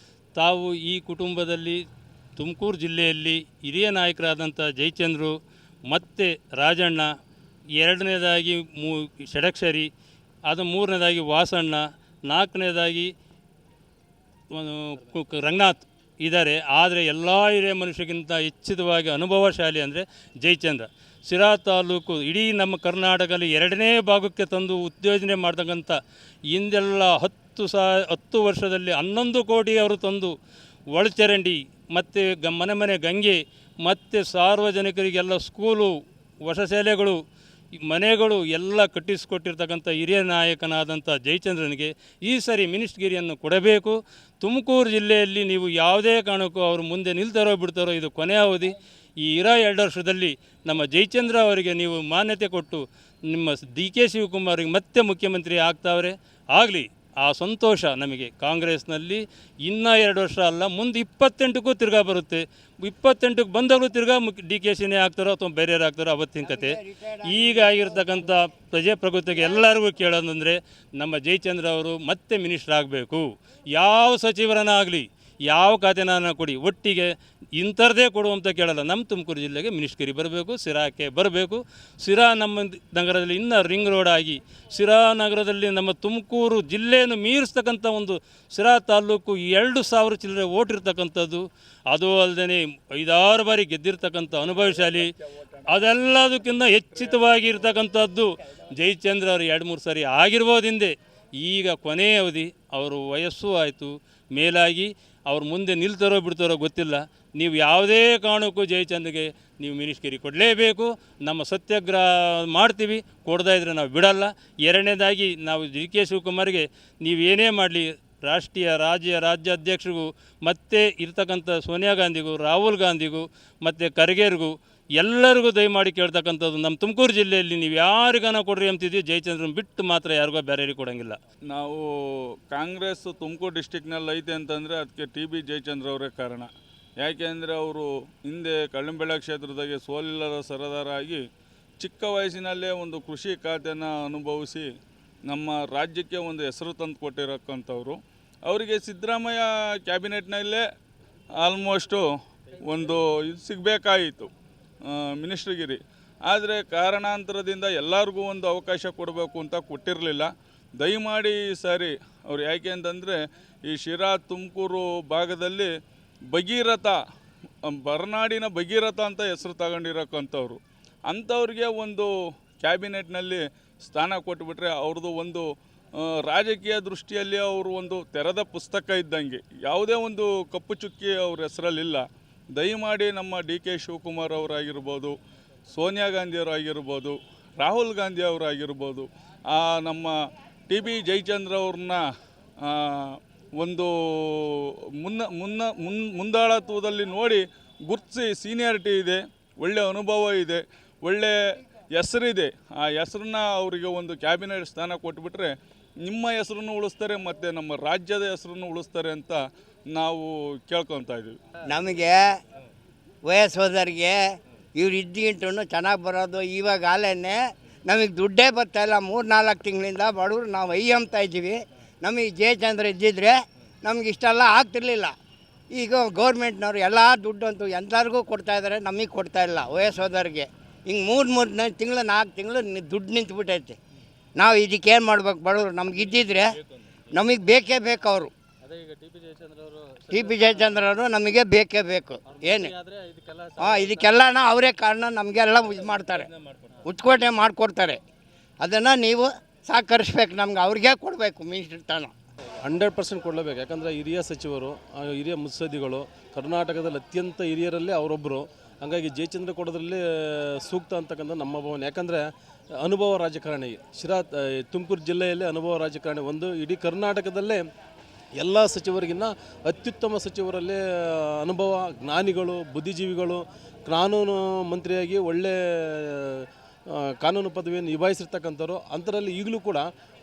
ತಾವು ಈ ಕುಟುಂಬದಲ್ಲಿ ತುಮಕೂರು ಜಿಲ್ಲೆಯಲ್ಲಿ ಹಿರಿಯ ನಾಯಕರಾದಂಥ ಜಯಚಂದ್ರು ಮತ್ತು ರಾಜಣ್ಣ, 2ನೇದಾಗಿ ಷಡಕ್ಷರಿ, ಅದು 3ನೇದಾಗಿ ವಾಸಣ್ಣ, 4ನೇದಾಗಿ ರಂಗನಾಥ್ ಇದ್ದಾರೆ. ಆದರೆ ಎಲ್ಲ ಹಿರಿಯ ಮನುಷ್ಯಗಿಂತ ಹೆಚ್ಚಿತವಾಗಿ ಅನುಭವಶಾಲಿ ಅಂದರೆ ಜಯಚಂದ್ರ. ಶಿರಾ ತಾಲೂಕು ಇಡೀ ನಮ್ಮ ಕರ್ನಾಟಕದಲ್ಲಿ 2ನೇ ಭಾಗಕ್ಕೆ ತಂದು ಉತ್ತೇಜನೆ ಮಾಡ್ತಕ್ಕಂಥ, ಹಿಂದೆಲ್ಲ 10 ವರ್ಷದಲ್ಲಿ 11 ಕೋಟಿ ಅವರು ತಂದು ಒಳಚರಂಡಿ ಮತ್ತು ಮನೆ ಮನೆ ಗಂಗೆ ಮತ್ತು ಸಾರ್ವಜನಿಕರಿಗೆಲ್ಲ ಸ್ಕೂಲು, ವಸತಿಶಾಲೆಗಳು, ಮನೆಗಳು ಎಲ್ಲ ಕಟ್ಟಿಸಿಕೊಟ್ಟಿರ್ತಕ್ಕಂಥ ಹಿರಿಯ ನಾಯಕನಾದಂಥ ಜಯಚಂದ್ರನಿಗೆ ಈ ಸರಿ ಮಿನಿಸ್ಟ್ಗಿರಿಯನ್ನು ಕೊಡಬೇಕು. ತುಮಕೂರು ಜಿಲ್ಲೆಯಲ್ಲಿ ನೀವು ಯಾವುದೇ ಕಾರಣಕ್ಕೂ ಅವರು ಮುಂದೆ ನಿಲ್ತಾರೋ ಬಿಡ್ತಾರೋ, ಇದು ಕೊನೆಯ ಅವಧಿ. ಈ 2 ವರ್ಷದಲ್ಲಿ ನಮ್ಮ ಜಯಚಂದ್ರ ಅವರಿಗೆ ನೀವು ಮಾನ್ಯತೆ ಕೊಟ್ಟು ನಿಮ್ಮ ಡಿ ಕೆ ಶಿವಕುಮಾರಿಗೆ ಮತ್ತೆ ಮುಖ್ಯಮಂತ್ರಿ ಆಗ್ತಾವ್ರೆ. ಆಗಲಿ. ಆ ಸಂತೋಷ ನಮಗೆ ಕಾಂಗ್ರೆಸ್ನಲ್ಲಿ ಇನ್ನೂ 2 ವರ್ಷ ಅಲ್ಲ, ಮುಂದೆ 28ಕ್ಕೂ ತಿರ್ಗಾ ಬರುತ್ತೆ. 28ಕ್ಕೆ ಬಂದಾಗಲೂ ತಿರ್ಗಾ DKಶಿನೇ ಆಗ್ತಾರೋ ಅಥವಾ ಬೇರೆಯವ್ರು ಆಗ್ತಾರೋ ಅವತ್ತಿನ ಕತೆ. ಈಗ ಆಗಿರ್ತಕ್ಕಂಥ ಪ್ರಜಾಪ್ರಭುತ್ವಕ್ಕೆ ಎಲ್ಲರಿಗೂ ಕೇಳೋದಂದರೆ ನಮ್ಮ ಜಯಚಂದ್ರ ಅವರು ಮತ್ತೆ ಮಿನಿಸ್ಟರ್ ಆಗಬೇಕು. ಯಾವ ಸಚಿವರನ್ನ ಆಗಲಿ, ಯಾವ ಖಾತೆನ ಕೊಡಿ, ಒಟ್ಟಿಗೆ ಇಂಥರದೇ ಕೊಡುವಂತ ಕೇಳಲ್ಲ. ನಮ್ಮ ತುಮಕೂರು ಜಿಲ್ಲೆಗೆ ಮಿನಿಸ್ಟ್ರಿ ಬರಬೇಕು, ಸಿರಾಕ್ಕೆ ಬರಬೇಕು. ಸಿರಾ ನಮ್ಮ ನಗರದಲ್ಲಿ ಇನ್ನೂ ರಿಂಗ್ ರೋಡ್ ಆಗಿ ಸಿರಾ ನಗರದಲ್ಲಿ ನಮ್ಮ ತುಮಕೂರು ಜಿಲ್ಲೆಯನ್ನು ಮೀರಿಸ್ತಕ್ಕಂಥ ಒಂದು ಸಿರಾ ತಾಲೂಕು 2,000 ಚಿಲ್ಲರೆ ಓಟ್ ಇರ್ತಕ್ಕಂಥದ್ದು, ಅದು ಅಲ್ಲದೆ 5-6 ಬಾರಿ ಗೆದ್ದಿರ್ತಕ್ಕಂಥ ಅನುಭವಶಾಲಿ, ಅದೆಲ್ಲದಕ್ಕಿಂತ ಹೆಚ್ಚಿತವಾಗಿ ಇರ್ತಕ್ಕಂಥದ್ದು ಜಯಚಂದ್ರ ಅವರು 2-3 ಸಾರಿ ಆಗಿರ್ಬೋದು ಹಿಂದೆ. ಈಗ ಕೊನೆಯ ಅವಧಿ, ಅವರು ವಯಸ್ಸು ಆಯಿತು, ಮೇಲಾಗಿ ಅವ್ರು ಮುಂದೆ ನಿಲ್ತಾರೋ ಬಿಡ್ತಾರೋ ಗೊತ್ತಿಲ್ಲ. ನೀವು ಯಾವುದೇ ಕಾರಣಕ್ಕೂ ಜಯಚಂದ್ಗೆ ನೀವು ಮಿನಿಸ್ಟ್ರಿ ಕೊಡಲೇಬೇಕು. ನಮ್ಮ ಸತ್ಯಾಗ್ರಹ ಮಾಡ್ತೀವಿ, ಕೊಡದೇ ಇದ್ದರೆ ನಾವು ಬಿಡಲ್ಲ. ಎರಡನೇದಾಗಿ ನಾವು DK ಶಿವಕುಮಾರ್ಗೆ ನೀವು ಏನೇ ಮಾಡಲಿ, ರಾಜ್ಯಾಧ್ಯಕ್ಷರಿಗೂ ಮತ್ತು ಇರ್ತಕ್ಕಂಥ ಸೋನಿಯಾ ಗಾಂಧಿಗೂ, ರಾಹುಲ್ ಗಾಂಧಿಗೂ ಮತ್ತು ಖರ್ಗೆರಿಗೂ ಎಲ್ಲರಿಗೂ ದಯಮಾಡಿ ಕೇಳ್ತಕ್ಕಂಥದ್ದು, ನಮ್ಮ ತುಮಕೂರು ಜಿಲ್ಲೆಯಲ್ಲಿ ನೀವು ಯಾರಿಗಾನ ಕೊಡ್ರಿ ಅಂತಿದ್ದೀವಿ, ಜಯಚಂದ್ರನ್ ಬಿಟ್ಟು ಮಾತ್ರ ಯಾರಿಗೂ ಬೇರೆಯವ್ರಿಗೆ ಕೊಡೋಂಗಿಲ್ಲ. ನಾವು ಕಾಂಗ್ರೆಸ್ ತುಮಕೂರು ಡಿಸ್ಟಿಕ್ನಲ್ಲಿ ಐತೆ ಅಂತಂದರೆ ಅದಕ್ಕೆ TB ಜಯಚಂದ್ರ ಅವರೇ ಕಾರಣ. ಯಾಕೆ ಅಂದರೆ ಅವರು ಹಿಂದೆ ಕಳ್ಳಂಬೆಳ ಕ್ಷೇತ್ರದಾಗೆ ಸೋಲಿಲ್ಲದ ಸರದಾರ ಆಗಿ ಚಿಕ್ಕ ವಯಸ್ಸಿನಲ್ಲೇ ಒಂದು ಕೃಷಿ ಖಾತೆನ ಅನುಭವಿಸಿ ನಮ್ಮ ರಾಜ್ಯಕ್ಕೆ ಒಂದು ಹೆಸರು ತಂದು ಕೊಟ್ಟಿರಕ್ಕಂಥವ್ರು. ಅವರಿಗೆ ಸಿದ್ದರಾಮಯ್ಯ ಕ್ಯಾಬಿನೆಟ್ನಲ್ಲೇ ಆಲ್ಮೋಸ್ಟು ಒಂದು ಇದು ಸಿಗಬೇಕಾಯಿತು, ಮಿನಿಸ್ಟ್ರಿಗಿರಿ. ಆದರೆ ಕಾರಣಾಂತರದಿಂದ ಎಲ್ಲರಿಗೂ ಒಂದು ಅವಕಾಶ ಕೊಡಬೇಕು ಅಂತ ಕೊಟ್ಟಿರಲಿಲ್ಲ. ದಯಮಾಡಿ ಈ ಸಾರಿ ಅವ್ರು ಯಾಕೆ ಅಂತಂದರೆ ಈ ಶಿರಾ ತುಮಕೂರು ಭಾಗದಲ್ಲಿ ಭಗೀರಥ, ಬರನಾಡಿನ ಭಗೀರಥ ಅಂತ ಹೆಸರು ತಗೊಂಡಿರೋಕ್ಕಂಥವ್ರು. ಅಂಥವ್ರಿಗೆ ಒಂದು ಕ್ಯಾಬಿನೆಟ್ನಲ್ಲಿ ಸ್ಥಾನ ಕೊಟ್ಬಿಟ್ರೆ ಅವ್ರದ್ದು ಒಂದು ರಾಜಕೀಯ ದೃಷ್ಟಿಯಲ್ಲಿ ಅವರು ಒಂದು ತೆರೆದ ಪುಸ್ತಕ ಇದ್ದಂಗೆ, ಯಾವುದೇ ಒಂದು ಕಪ್ಪು ಚುಕ್ಕಿ ಅವ್ರ ಹೆಸರಲ್ಲಿಲ್ಲ. ದಯಮಾಡಿ ನಮ್ಮ DK ಶಿವಕುಮಾರ್ ಅವರಾಗಿರ್ಬೋದು, ಸೋನಿಯಾ ಗಾಂಧಿಯವರಾಗಿರ್ಬೋದು, ರಾಹುಲ್ ಗಾಂಧಿ ಅವರಾಗಿರ್ಬೋದು, ನಮ್ಮ TB ಜಯಚಂದ್ರ ಅವ್ರನ್ನ ಒಂದು ಮುಂದಾಳತ್ವದಲ್ಲಿ ನೋಡಿ ಗುರ್ತಿಸಿ, ಸೀನಿಯಾರಿಟಿ ಇದೆ, ಒಳ್ಳೆಯ ಅನುಭವ ಇದೆ, ಒಳ್ಳೆಯ ಹೆಸರಿದೆ. ಆ ಹೆಸರನ್ನ ಅವರಿಗೆ ಒಂದು ಕ್ಯಾಬಿನೆಟ್ ಸ್ಥಾನ ಕೊಟ್ಬಿಟ್ರೆ ನಿಮ್ಮ ಹೆಸರನ್ನು ಉಳಿಸ್ತಾರೆ ಮತ್ತು ನಮ್ಮ ರಾಜ್ಯದ ಹೆಸರನ್ನು ಉಳಿಸ್ತಾರೆ ಅಂತ ನಾವು ಕೇಳ್ಕೊತಾ ಇದ್ದೀವಿ. ನಮಗೆ ವಯಸ್ಸೋದರಿಗೆ ಇವ್ರು ಇದ್ದಿಗಿಂಟು ಚೆನ್ನಾಗಿ ಬರೋದು. ಇವಾಗ ಆಲೇನೆ ನಮಗೆ ದುಡ್ಡೇ ಬರ್ತಾಯಿಲ್ಲ. 3-4 ತಿಂಗಳಿಂದ ಬಡವರು ನಾವು ಅಂತ ಇದ್ದೀವಿ. ನಮಗೆ ಜಯಚಂದ್ರ ಇದ್ದಿದ್ರೆ ನಮ್ಗೆ ಇಷ್ಟೆಲ್ಲ ಆಗ್ತಿರ್ಲಿಲ್ಲ. ಈಗ ಗೌರ್ಮೆಂಟ್ನವ್ರು ಎಲ್ಲ ದುಡ್ಡು ಅಂತೂ ಎಲ್ಲರಿಗೂ ಕೊಡ್ತಾಯಿದ್ದಾರೆ, ನಮಗೆ ಕೊಡ್ತಾಯಿಲ್ಲ ವಯಸ್ಸೋದವ್ರಿಗೆ. ಹಿಂಗೆ 3 ತಿಂಗಳು 4 ತಿಂಗಳು ದುಡ್ಡು ನಿಂತುಬಿಟ್ಟೈತೆ. ನಾವು ಇದಕ್ಕೇನು ಮಾಡ್ಬೇಕು? ಬಡವರು ನಮ್ಗೆ ಇದ್ದಿದ್ರೆ ನಮಗೆ ಬೇಕೇ ಬೇಕು. ಅವರು TB ಜಯಚಂದ್ರ ಅವರು ನಮಗೆ ಬೇಕೇ ಬೇಕು. ಏನು ಇದಕ್ಕೆಲ್ಲ ಅವರೇ ಕಾರಣ, ನಮಗೆಲ್ಲ ಇದು ಮಾಡ್ತಾರೆ, ಉಚ್ಕೋಟೆ ಮಾಡಿಕೊಡ್ತಾರೆ. ಅದನ್ನು ನೀವು ಸಹಕರಿಸ್ಬೇಕು. ನಮ್ಗೆ ಅವ್ರಿಗೆ ಕೊಡಬೇಕು ಮಿನಿಸ್ಟ್ರ್ ಸ್ಥಾನ. 100% ಕೊಡಲೇಬೇಕು. ಯಾಕಂದರೆ ಹಿರಿಯ ಸಚಿವರು, ಹಿರಿಯ ಮುತ್ಸದ್ದಿಗಳು, ಕರ್ನಾಟಕದಲ್ಲಿ ಅತ್ಯಂತ ಹಿರಿಯರಲ್ಲೇ ಅವರೊಬ್ಬರು. ಹಾಗಾಗಿ ಜಯಚಂದ್ರ ಕೊಡೋದ್ರಲ್ಲಿ ಸೂಕ್ತ ಅಂತಕ್ಕಂಥ ನಮ್ಮ ಭಾವನೆ. ಯಾಕಂದರೆ ಅನುಭವ ರಾಜಕಾರಣಿ, ತುಮಕೂರು ಜಿಲ್ಲೆಯಲ್ಲೇ ಅನುಭವ ರಾಜಕಾರಣಿ. ಒಂದು ಇಡೀ ಕರ್ನಾಟಕದಲ್ಲೇ ಎಲ್ಲ ಸಚಿವರಿಗಿನ್ನ ಅತ್ಯುತ್ತಮ ಸಚಿವರಲ್ಲೇ ಅನುಭವ, ಜ್ಞಾನಿಗಳು, ಬುದ್ಧಿಜೀವಿಗಳು, ಕಾನೂನು ಮಂತ್ರಿಯಾಗಿ ಒಳ್ಳೆ ಕಾನೂನು ಪದವಿಯನ್ನು ನಿಭಾಯಿಸಿರ್ತಕ್ಕಂಥವ್ರು. ಅಂಥರಲ್ಲಿ ಈಗಲೂ ಕೂಡ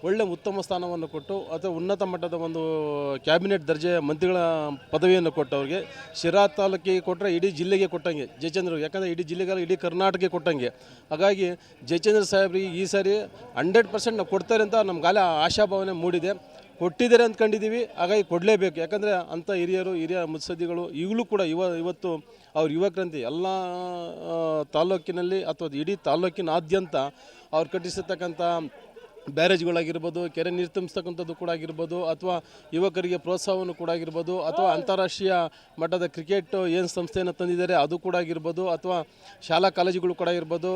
ಒಳ್ಳೆ ಉತ್ತಮ ಸ್ಥಾನವನ್ನು ಕೊಟ್ಟು ಅಥವಾ ಉನ್ನತ ಮಟ್ಟದ ಒಂದು ಕ್ಯಾಬಿನೆಟ್ ದರ್ಜೆಯ ಮಂತ್ರಿಗಳ ಪದವಿಯನ್ನು ಕೊಟ್ಟವ್ರಿಗೆ ಶಿರಾ ತಾಲೂಕಿಗೆ ಕೊಟ್ಟರೆ ಇಡೀ ಜಿಲ್ಲೆಗೆ ಕೊಟ್ಟಂಗೆ ಜಯಚಂದ್ರ. ಯಾಕಂದರೆ ಇಡೀ ಜಿಲ್ಲೆಗೆ, ಇಡೀ ಕರ್ನಾಟಕಕ್ಕೆ ಕೊಟ್ಟಂಗೆ. ಹಾಗಾಗಿ ಜಯಚಂದ್ರ ಸಾಹೇಬ್ರಿಗೆ ಈ ಸಾರಿ 100% ನಾವು ಕೊಡ್ತಾರೆ ಅಂತ ನಮ್ಗಾಲ ಆಶಾಭಾವನೆ ಮೂಡಿದೆ. ಕೊಟ್ಟಿದ್ದಾರೆ ಅಂದ್ಕೊಂಡಿದ್ದೀವಿ, ಹಾಗಾಗಿ ಕೊಡಲೇಬೇಕು. ಯಾಕಂದರೆ ಅಂಥ ಹಿರಿಯ ಮುತ್ಸದ್ದಿಗಳು ಈಗಲೂ ಕೂಡ ಇವತ್ತು ಅವ್ರ ಯುವಕ್ರಾಂತಿ ಎಲ್ಲ ತಾಲೂಕಿನಲ್ಲಿ ಅಥವಾ ಇಡೀ ತಾಲೂಕಿನಾದ್ಯಂತ ಅವ್ರು ಕಟ್ಟಿಸಿರ್ತಕ್ಕಂಥ ಬ್ಯಾರೇಜ್ಗಳಾಗಿರ್ಬೋದು, ಕೆರೆ ನೀರು ತುಂಬಿಸ್ತಕ್ಕಂಥದ್ದು ಕೂಡ ಆಗಿರ್ಬೋದು, ಅಥವಾ ಯುವಕರಿಗೆ ಪ್ರೋತ್ಸಾಹವನ್ನು ಕೂಡ ಆಗಿರ್ಬೋದು, ಅಥವಾ ಅಂತಾರಾಷ್ಟ್ರೀಯ ಮಟ್ಟದ ಕ್ರಿಕೆಟ್ ಏನು ಸಂಸ್ಥೆಯನ್ನು ತಂದಿದ್ದಾರೆ ಅದು ಕೂಡ ಆಗಿರ್ಬೋದು, ಅಥವಾ ಶಾಲಾ ಕಾಲೇಜುಗಳು ಕೂಡ ಆಗಿರ್ಬೋದು,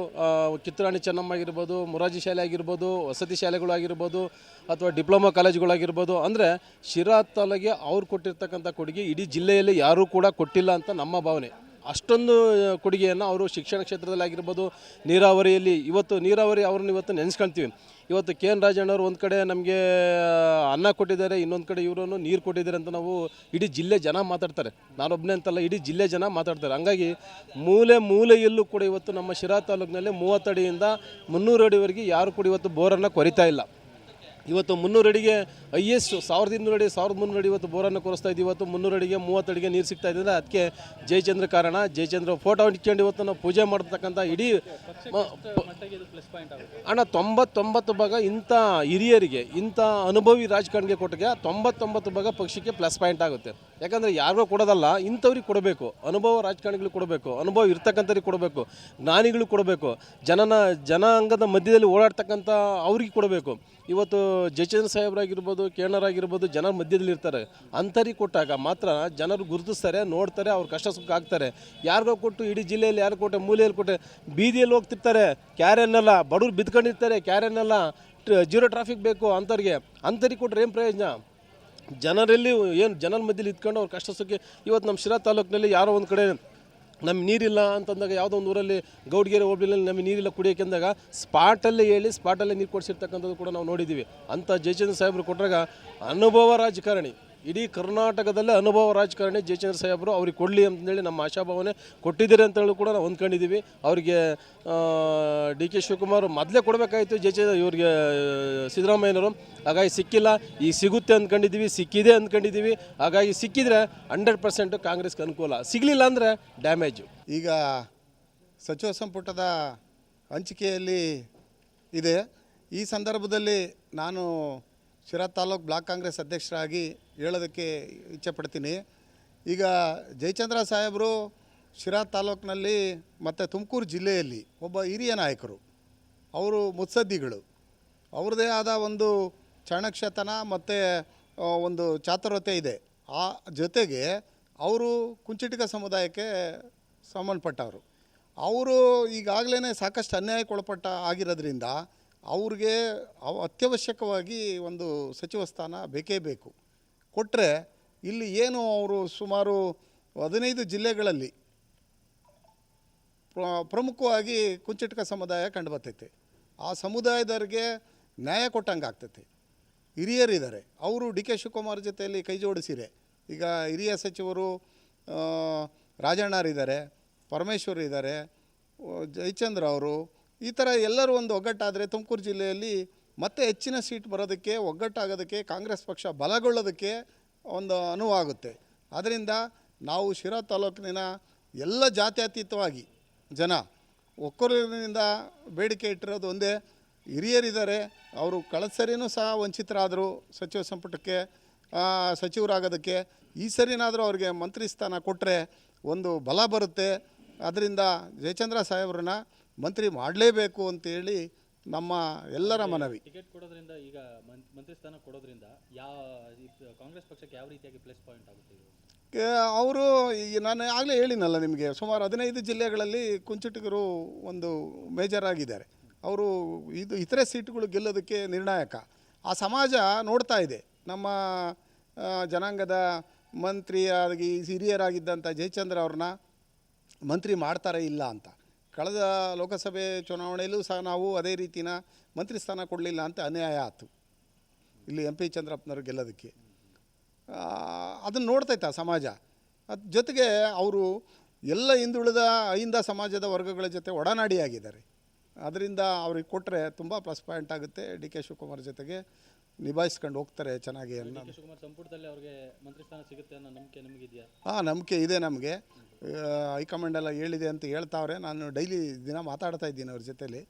ಕಿತ್ತೂರಾಣಿ ಚೆನ್ನಮ್ಮ ಆಗಿರ್ಬೋದು, ಮೊರಾರ್ಜಿ ಶಾಲೆ ಆಗಿರ್ಬೋದು, ವಸತಿ ಶಾಲೆಗಳು ಆಗಿರ್ಬೋದು, ಅಥವಾ ಡಿಪ್ಲೊಮಾ ಕಾಲೇಜುಗಳಾಗಿರ್ಬೋದು. ಅಂದರೆ ಶಿರಾ ತಾಲೂಕಿಗೆ ಅವ್ರು ಕೊಟ್ಟಿರ್ತಕ್ಕಂಥ ಕೊಡುಗೆ ಇಡೀ ಜಿಲ್ಲೆಯಲ್ಲಿ ಯಾರೂ ಕೂಡ ಕೊಟ್ಟಿಲ್ಲ ಅಂತ ನಮ್ಮ ಭಾವನೆ. ಅಷ್ಟೊಂದು ಕೊಡುಗೆಯನ್ನು ಅವರು ಶಿಕ್ಷಣ ಕ್ಷೇತ್ರದಲ್ಲಿ ಆಗಿರ್ಬೋದು, ನೀರಾವರಿಯಲ್ಲಿ, ನೀರಾವರಿ ಅವ್ರನ್ನ ಇವತ್ತು ನೆನೆಸ್ಕೊಳ್ತೀವಿ. ಇವತ್ತು KN ರಾಜಣ್ಣವ್ರು ಒಂದು ಕಡೆ ನಮಗೆ ಅನ್ನ ಕೊಟ್ಟಿದ್ದಾರೆ, ಇನ್ನೊಂದು ಕಡೆ ಇವರನ್ನು ನೀರು ಕೊಟ್ಟಿದ್ದಾರೆ ಅಂತ ನಾವು ಇಡೀ ಜಿಲ್ಲೆ ಜನ ಮಾತಾಡ್ತಾರೆ. ನಾನೊಬ್ಬನೇ ಅಂತಲ್ಲ, ಇಡೀ ಜಿಲ್ಲೆ ಜನ ಮಾತಾಡ್ತಾರೆ. ಹಂಗಾಗಿ ಮೂಲೆಯಲ್ಲೂ ಕೂಡ ಇವತ್ತು ನಮ್ಮ ಶಿರಾ ತಾಲೂಕಿನಲ್ಲಿ 30 ಅಡಿಯಿಂದ 300 ಅಡಿವರೆಗೆ ಯಾರು ಕೂಡ ಇವತ್ತು ಬೋರನ್ನು ಕೊರಿತಾ ಇಲ್ಲ. ಇವತ್ತು 300 ಅಡಿಗೆ ಹೈಯೆಸ್ಟ್ 1200 ಅಡಿ 1300 ಅಡಿ ಇವತ್ತು ಬೋರನ್ನು ಕೊರೆಸ್ತಾ ಇದ್ದೀವಿ. ಇವತ್ತು 300 ಅಡಿಗೆ 30 ಅಡಿಗೆ ನೀರು ಸಿಗ್ತಾ ಇದೆ ಅಂದರೆ ಅದಕ್ಕೆ ಜಯಚಂದ್ರ ಕಾರಣ. ಜಯಚಂದ್ರ ಫೋಟೋ ಇಟ್ಕೊಂಡು ಇವತ್ತು ನಾವು ಪೂಜೆ ಮಾಡ್ತಕ್ಕಂಥ ಇಡೀ ಅಣ್ಣ 99 ಭಾಗ ಇಂಥ ಹಿರಿಯರಿಗೆ ಇಂಥ ಅನುಭವಿ ರಾಜಕಾರಣಿಗೆ ಕೊಟ್ಟಿಗೆ 99 ಭಾಗ ಪಕ್ಷಕ್ಕೆ ಪ್ಲಸ್ ಪಾಯಿಂಟ್ ಆಗುತ್ತೆ. ಯಾಕಂದರೆ ಯಾರಿಗೂ ಕೊಡೋದಲ್ಲ, ಇಂಥವ್ರಿಗೆ ಕೊಡಬೇಕು, ಅನುಭವ ರಾಜಕಾರಣಿಗಳಿಗೆ ಕೊಡಬೇಕು, ಅನುಭವ ಇರ್ತಕ್ಕಂಥವ್ರಿಗೆ ಕೊಡಬೇಕು, ಜ್ಞಾನಿಗಳಿಗೆ ಕೊಡಬೇಕು, ಜನಾಂಗದ ಮಧ್ಯದಲ್ಲಿ ಓಡಾಡ್ತಕ್ಕಂಥ ಅವ್ರಿಗೆ ಕೊಡಬೇಕು. ಇವತ್ತು ಜಯಚಂದ್ರ ಸಾಹೇಬರಾಗಿರ್ಬೋದು, ಕೇಣರಾಗಿರ್ಬೋದು, ಜನರ ಮಧ್ಯದಲ್ಲಿ ಇರ್ತಾರೆ. ಅಂಥವ್ರಿಗೆ ಕೊಟ್ಟಾಗ ಮಾತ್ರ ಜನರು ಗುರುತಿಸ್ತಾರೆ, ನೋಡ್ತಾರೆ, ಅವ್ರ ಕಷ್ಟ ಸುಖ ಆಗ್ತಾರೆ. ಯಾರಿಗೋ ಕೊಟ್ಟು ಇಡೀ ಜಿಲ್ಲೆಯಲ್ಲಿ ಯಾರು ಕೊಟ್ಟೆ, ಮೂಲೆಯಲ್ಲಿ ಕೊಟ್ಟೆ, ಬೀದಿಯಲ್ಲಿ ಹೋಗ್ತಿರ್ತಾರೆ, ಕ್ಯಾರನ್ನೆಲ್ಲ ಬಡವ್ರು ಬಿದ್ಕೊಂಡಿರ್ತಾರೆ, ಕ್ಯಾರನ್ನೆಲ್ಲ ಜೀರೋ ಟ್ರಾಫಿಕ್ ಬೇಕು ಅಂಥವ್ರಿಗೆ ಕೊಟ್ಟರೆ ಏನು ಪ್ರಯೋಜನ? ಜನರಲ್ಲಿ ಏನು ಜನರ ಮಧ್ಯದಲ್ಲಿ ಇದ್ಕೊಂಡು ಅವ್ರ ಕಷ್ಟ ಸುಖ. ಇವತ್ತು ನಮ್ಮ ಶಿರಾ ತಾಲೂಕಿನಲ್ಲಿ ಯಾರೋ ಒಂದು ಕಡೆ ನಮ್ಗೆ ನೀರಿಲ್ಲ ಅಂತಂದಾಗ ಯಾವುದೋ ಒಂದು ಊರಲ್ಲಿ ಗೌಡ್ಗೆರೆ ಹೋಬಳಿನಲ್ಲಿ ನಮಗೆ ನೀರಿಲ್ಲ ಕುಡಿಯೋಕೆ ಅಂದಾಗ ಸ್ಪಾಟಲ್ಲೇ ಸ್ಪಾಟಲ್ಲೇ ನೀರು ಕೊಡಿಸಿರ್ತಕ್ಕಂಥದ್ದು ಕೂಡ ನಾವು ನೋಡಿದ್ದೀವಿ. ಅಂಥ ಜಯಚಂದ್ರ ಸಾಹೇಬರು ಕೊಟ್ಟಾಗ ಅನುಭವ ರಾಜಕಾರಣಿ, ಇಡೀ ಕರ್ನಾಟಕದಲ್ಲೇ ಅನುಭವ ರಾಜಕಾರಣಿ ಜಯಚಂದ್ರ ಸಾಹೇಬರು ಅವ್ರಿಗೆ ಕೊಡಲಿ ಅಂತಂದೇಳಿ ನಮ್ಮ ಆಶಾಭಾವನೆ ಕೊಟ್ಟಿದ್ದೀರಿ ಅಂತೇಳಿ ಕೂಡ ನಾವು ಹೊಂದ್ಕೊಂಡಿದ್ದೀವಿ. ಅವರಿಗೆ ಡಿ ಕೆ ಶಿವಕುಮಾರ್ ಮೊದಲೇ ಕೊಡಬೇಕಾಯಿತು ಇವ್ರಿಗೆ ಸಿದ್ದರಾಮಯ್ಯನವರು, ಹಾಗಾಗಿ ಸಿಕ್ಕಿಲ್ಲ. ಈಗ ಸಿಗುತ್ತೆ ಅಂದ್ಕೊಂಡಿದ್ದೀವಿ, ಸಿಕ್ಕಿದೆ ಅಂದ್ಕೊಂಡಿದ್ದೀವಿ. ಹಾಗಾಗಿ ಸಿಕ್ಕಿದರೆ 100% ಕಾಂಗ್ರೆಸ್ಗೆ ಅನುಕೂಲ, ಸಿಗಲಿಲ್ಲ ಅಂದರೆ ಡ್ಯಾಮೇಜು. ಈಗ ಸಚಿವ ಸಂಪುಟದ ಹಂಚಿಕೆಯಲ್ಲಿ ಇದೆ. ಈ ಸಂದರ್ಭದಲ್ಲಿ ನಾನು ಶಿರಾ ತಾಲೂಕು ಬ್ಲಾಕ್ ಕಾಂಗ್ರೆಸ್ ಅಧ್ಯಕ್ಷರಾಗಿ ಹೇಳೋದಕ್ಕೆ ಇಚ್ಛೆಪಡ್ತೀನಿ. ಈಗ ಜಯಚಂದ್ರ ಸಾಹೇಬರು ಶಿರಾ ತಾಲೂಕಿನಲ್ಲಿ ಮತ್ತು ತುಮಕೂರು ಜಿಲ್ಲೆಯಲ್ಲಿ ಒಬ್ಬ ಹಿರಿಯ ನಾಯಕರು. ಅವರು ಮುತ್ಸದ್ದಿಗಳು. ಅವ್ರದ್ದೇ ಆದ ಒಂದು ಚಾಣಕ್ಷತನ ಮತ್ತು ಒಂದು ಚಾತುರ್ಯತೆ ಇದೆ. ಆ ಜೊತೆಗೆ ಅವರು ಕುಂಚಿಟಿಗ ಸಮುದಾಯಕ್ಕೆ ಸಂಬಂಧಪಟ್ಟವರು. ಅವರು ಈಗಾಗಲೇ ಸಾಕಷ್ಟು ಅನ್ಯಾಯಕ್ಕೊಳಪಟ್ಟ ಆಗಿರೋದ್ರಿಂದ ಅವ್ರಿಗೆ ಅತ್ಯವಶ್ಯಕವಾಗಿ ಒಂದು ಸಚಿವ ಸ್ಥಾನ ಬೇಕೇ ಬೇಕು. ಕೊಟ್ಟರೆ ಇಲ್ಲಿ ಏನು ಅವರು ಸುಮಾರು 15 ಜಿಲ್ಲೆಗಳಲ್ಲಿ ಪ್ರಮುಖವಾಗಿ ಕುಂಚಿಟಿಗ ಸಮುದಾಯ ಕಂಡುಬರ್ತೈತೆ. ಆ ಸಮುದಾಯದವ್ರಿಗೆ ನ್ಯಾಯ ಕೊಟ್ಟಂಗೆ ಆಗ್ತೈತೆ. ಹಿರಿಯರಿದ್ದಾರೆ, ಅವರು ಡಿ ಕೆ ಶಿವಕುಮಾರ್ ಜೊತೆಯಲ್ಲಿ ಕೈ ಜೋಡಿಸಿರೆ. ಈಗ ಹಿರಿಯ ಸಚಿವರು ರಾಜಣ್ಣರಿದ್ದಾರೆ, ಪರಮೇಶ್ವರ್ ಇದ್ದಾರೆ, ಜಯಚಂದ್ರ ಅವರು, ಈ ಥರ ಎಲ್ಲರೂ ಒಂದು ಒಗ್ಗಟ್ಟಾದರೆ ತುಮಕೂರು ಜಿಲ್ಲೆಯಲ್ಲಿ ಮತ್ತೆ ಹೆಚ್ಚಿನ ಸೀಟ್ ಬರೋದಕ್ಕೆ, ಒಗ್ಗಟ್ಟಾಗೋದಕ್ಕೆ, ಕಾಂಗ್ರೆಸ್ ಪಕ್ಷ ಬಲಗೊಳ್ಳೋದಕ್ಕೆ ಒಂದು ಅನುವಾಗುತ್ತೆ. ಆದ್ದರಿಂದ ನಾವು ಶಿರಾ ತಾಲೂಕಿನ ಎಲ್ಲ ಜಾತ್ಯತೀತವಾಗಿ ಜನ ಒಕ್ಕೊರಲಿನಿಂದ ಬೇಡಿಕೆ ಇಟ್ಟಿರೋದು ಒಂದೇ. ಹಿರಿಯರಿದ್ದಾರೆ, ಅವರು ಕಳೆದ ಸರಿನೂ ಸಹ ವಂಚಿತರಾದರು ಸಚಿವ ಸಂಪುಟಕ್ಕೆ ಸಚಿವರಾಗೋದಕ್ಕೆ. ಈ ಸರಿನಾದರೂ ಅವ್ರಿಗೆ ಮಂತ್ರಿ ಸ್ಥಾನ ಕೊಟ್ಟರೆ ಒಂದು ಬಲ ಬರುತ್ತೆ. ಅದರಿಂದ ಜಯಚಂದ್ರ ಸಾಹೇಬ್ರನ್ನ ಮಂತ್ರಿ ಮಾಡಲೇಬೇಕು ಅಂತೇಳಿ ನಮ್ಮ ಎಲ್ಲರ ಮನವಿ. ಟಿಕೆಟ್ ಕೊಡೋದ್ರಿಂದ, ಈಗ ಮಂತ್ರಿ ಸ್ಥಾನ ಕೊಡೋದ್ರಿಂದ ಕಾಂಗ್ರೆಸ್ ಪಕ್ಷಕ್ಕೆ ಯಾವ ರೀತಿಯಾಗಿ ಪ್ಲಸ್ ಪಾಯಿಂಟ್ ಆಗುತ್ತೆ? ಅವರು ಈಗ ನಾನು ಆಗಲೇ ಹೇಳಿನಲ್ಲ ನಿಮಗೆ, ಸುಮಾರು 15 ಜಿಲ್ಲೆಗಳಲ್ಲಿ ಕುಂಚಿಟಿಗರು ಒಂದು ಮೇಜರ್ ಆಗಿದ್ದಾರೆ. ಅವರು ಇತರೆ ಸೀಟುಗಳು ಗೆಲ್ಲೋದಕ್ಕೆ ನಿರ್ಣಾಯಕ. ಆ ಸಮಾಜ ನೋಡ್ತಾ ಇದೆ ನಮ್ಮ ಜನಾಂಗದ ಮಂತ್ರಿಯಾಗಿ ಹಿರಿಯರಾಗಿದ್ದಂಥ ಜಯಚಂದ್ರ ಅವ್ರನ್ನ ಮಂತ್ರಿ ಮಾಡ್ತಾರೆ ಇಲ್ಲ ಅಂತ. ಕಳೆದ ಲೋಕಸಭೆ ಚುನಾವಣೆಯಲ್ಲೂ ಸಹ ನಾವು ಅದೇ ರೀತಿನ ಮಂತ್ರಿ ಸ್ಥಾನ ಕೊಡಲಿಲ್ಲ ಅಂತ ಅನ್ಯಾಯ ಆಯಿತು ಇಲ್ಲಿ MP ಚಂದ್ರಪ್ಪನವ್ರು ಗೆಲ್ಲೋದಕ್ಕೆ. ಅದನ್ನು ನೋಡ್ತೈತೆ ಆ ಸಮಾಜ. ಅದ್ರ ಜೊತೆಗೆ ಅವರು ಎಲ್ಲ ಹಿಂದುಳಿದ ಅಹಿಂದ ಸಮಾಜದ ವರ್ಗಗಳ ಜೊತೆ ಒಡನಾಡಿಯಾಗಿದ್ದಾರೆ. ಅದರಿಂದ ಅವ್ರಿಗೆ ಕೊಟ್ಟರೆ ತುಂಬ ಪ್ಲಸ್ ಪಾಯಿಂಟ್ ಆಗುತ್ತೆ. ಡಿ ಕೆ ಶಿವಕುಮಾರ್ ಜೊತೆಗೆ ನಿಭಾಯಿಸ್ಕೊಂಡು ಹೋಗ್ತಾರೆ ಚೆನ್ನಾಗಿ ಅನ್ನೋ ಸಂಪುಟದಲ್ಲಿ ಅವ್ರಿಗೆ ಮಂತ್ರಿ ಸ್ಥಾನ ಸಿಗುತ್ತೆ ಅನ್ನೋ ನಂಬಿಕೆ ನಿಮಗಿದೆಯಾ? ನಂಬಿಕೆ ಇದೆ ನಮಗೆ. ಹೈಕಮಾಂಡ್ ಎಲ್ಲ ಹೇಳಿದೆ ಅಂತ ಹೇಳ್ತಾವ್ರೆ. ನಾನು ಡೈಲಿ ದಿನ ಮಾತಾಡ್ತಾ ಇದ್ದೀನಿ ಅವ್ರ ಜೊತೆಲಿ.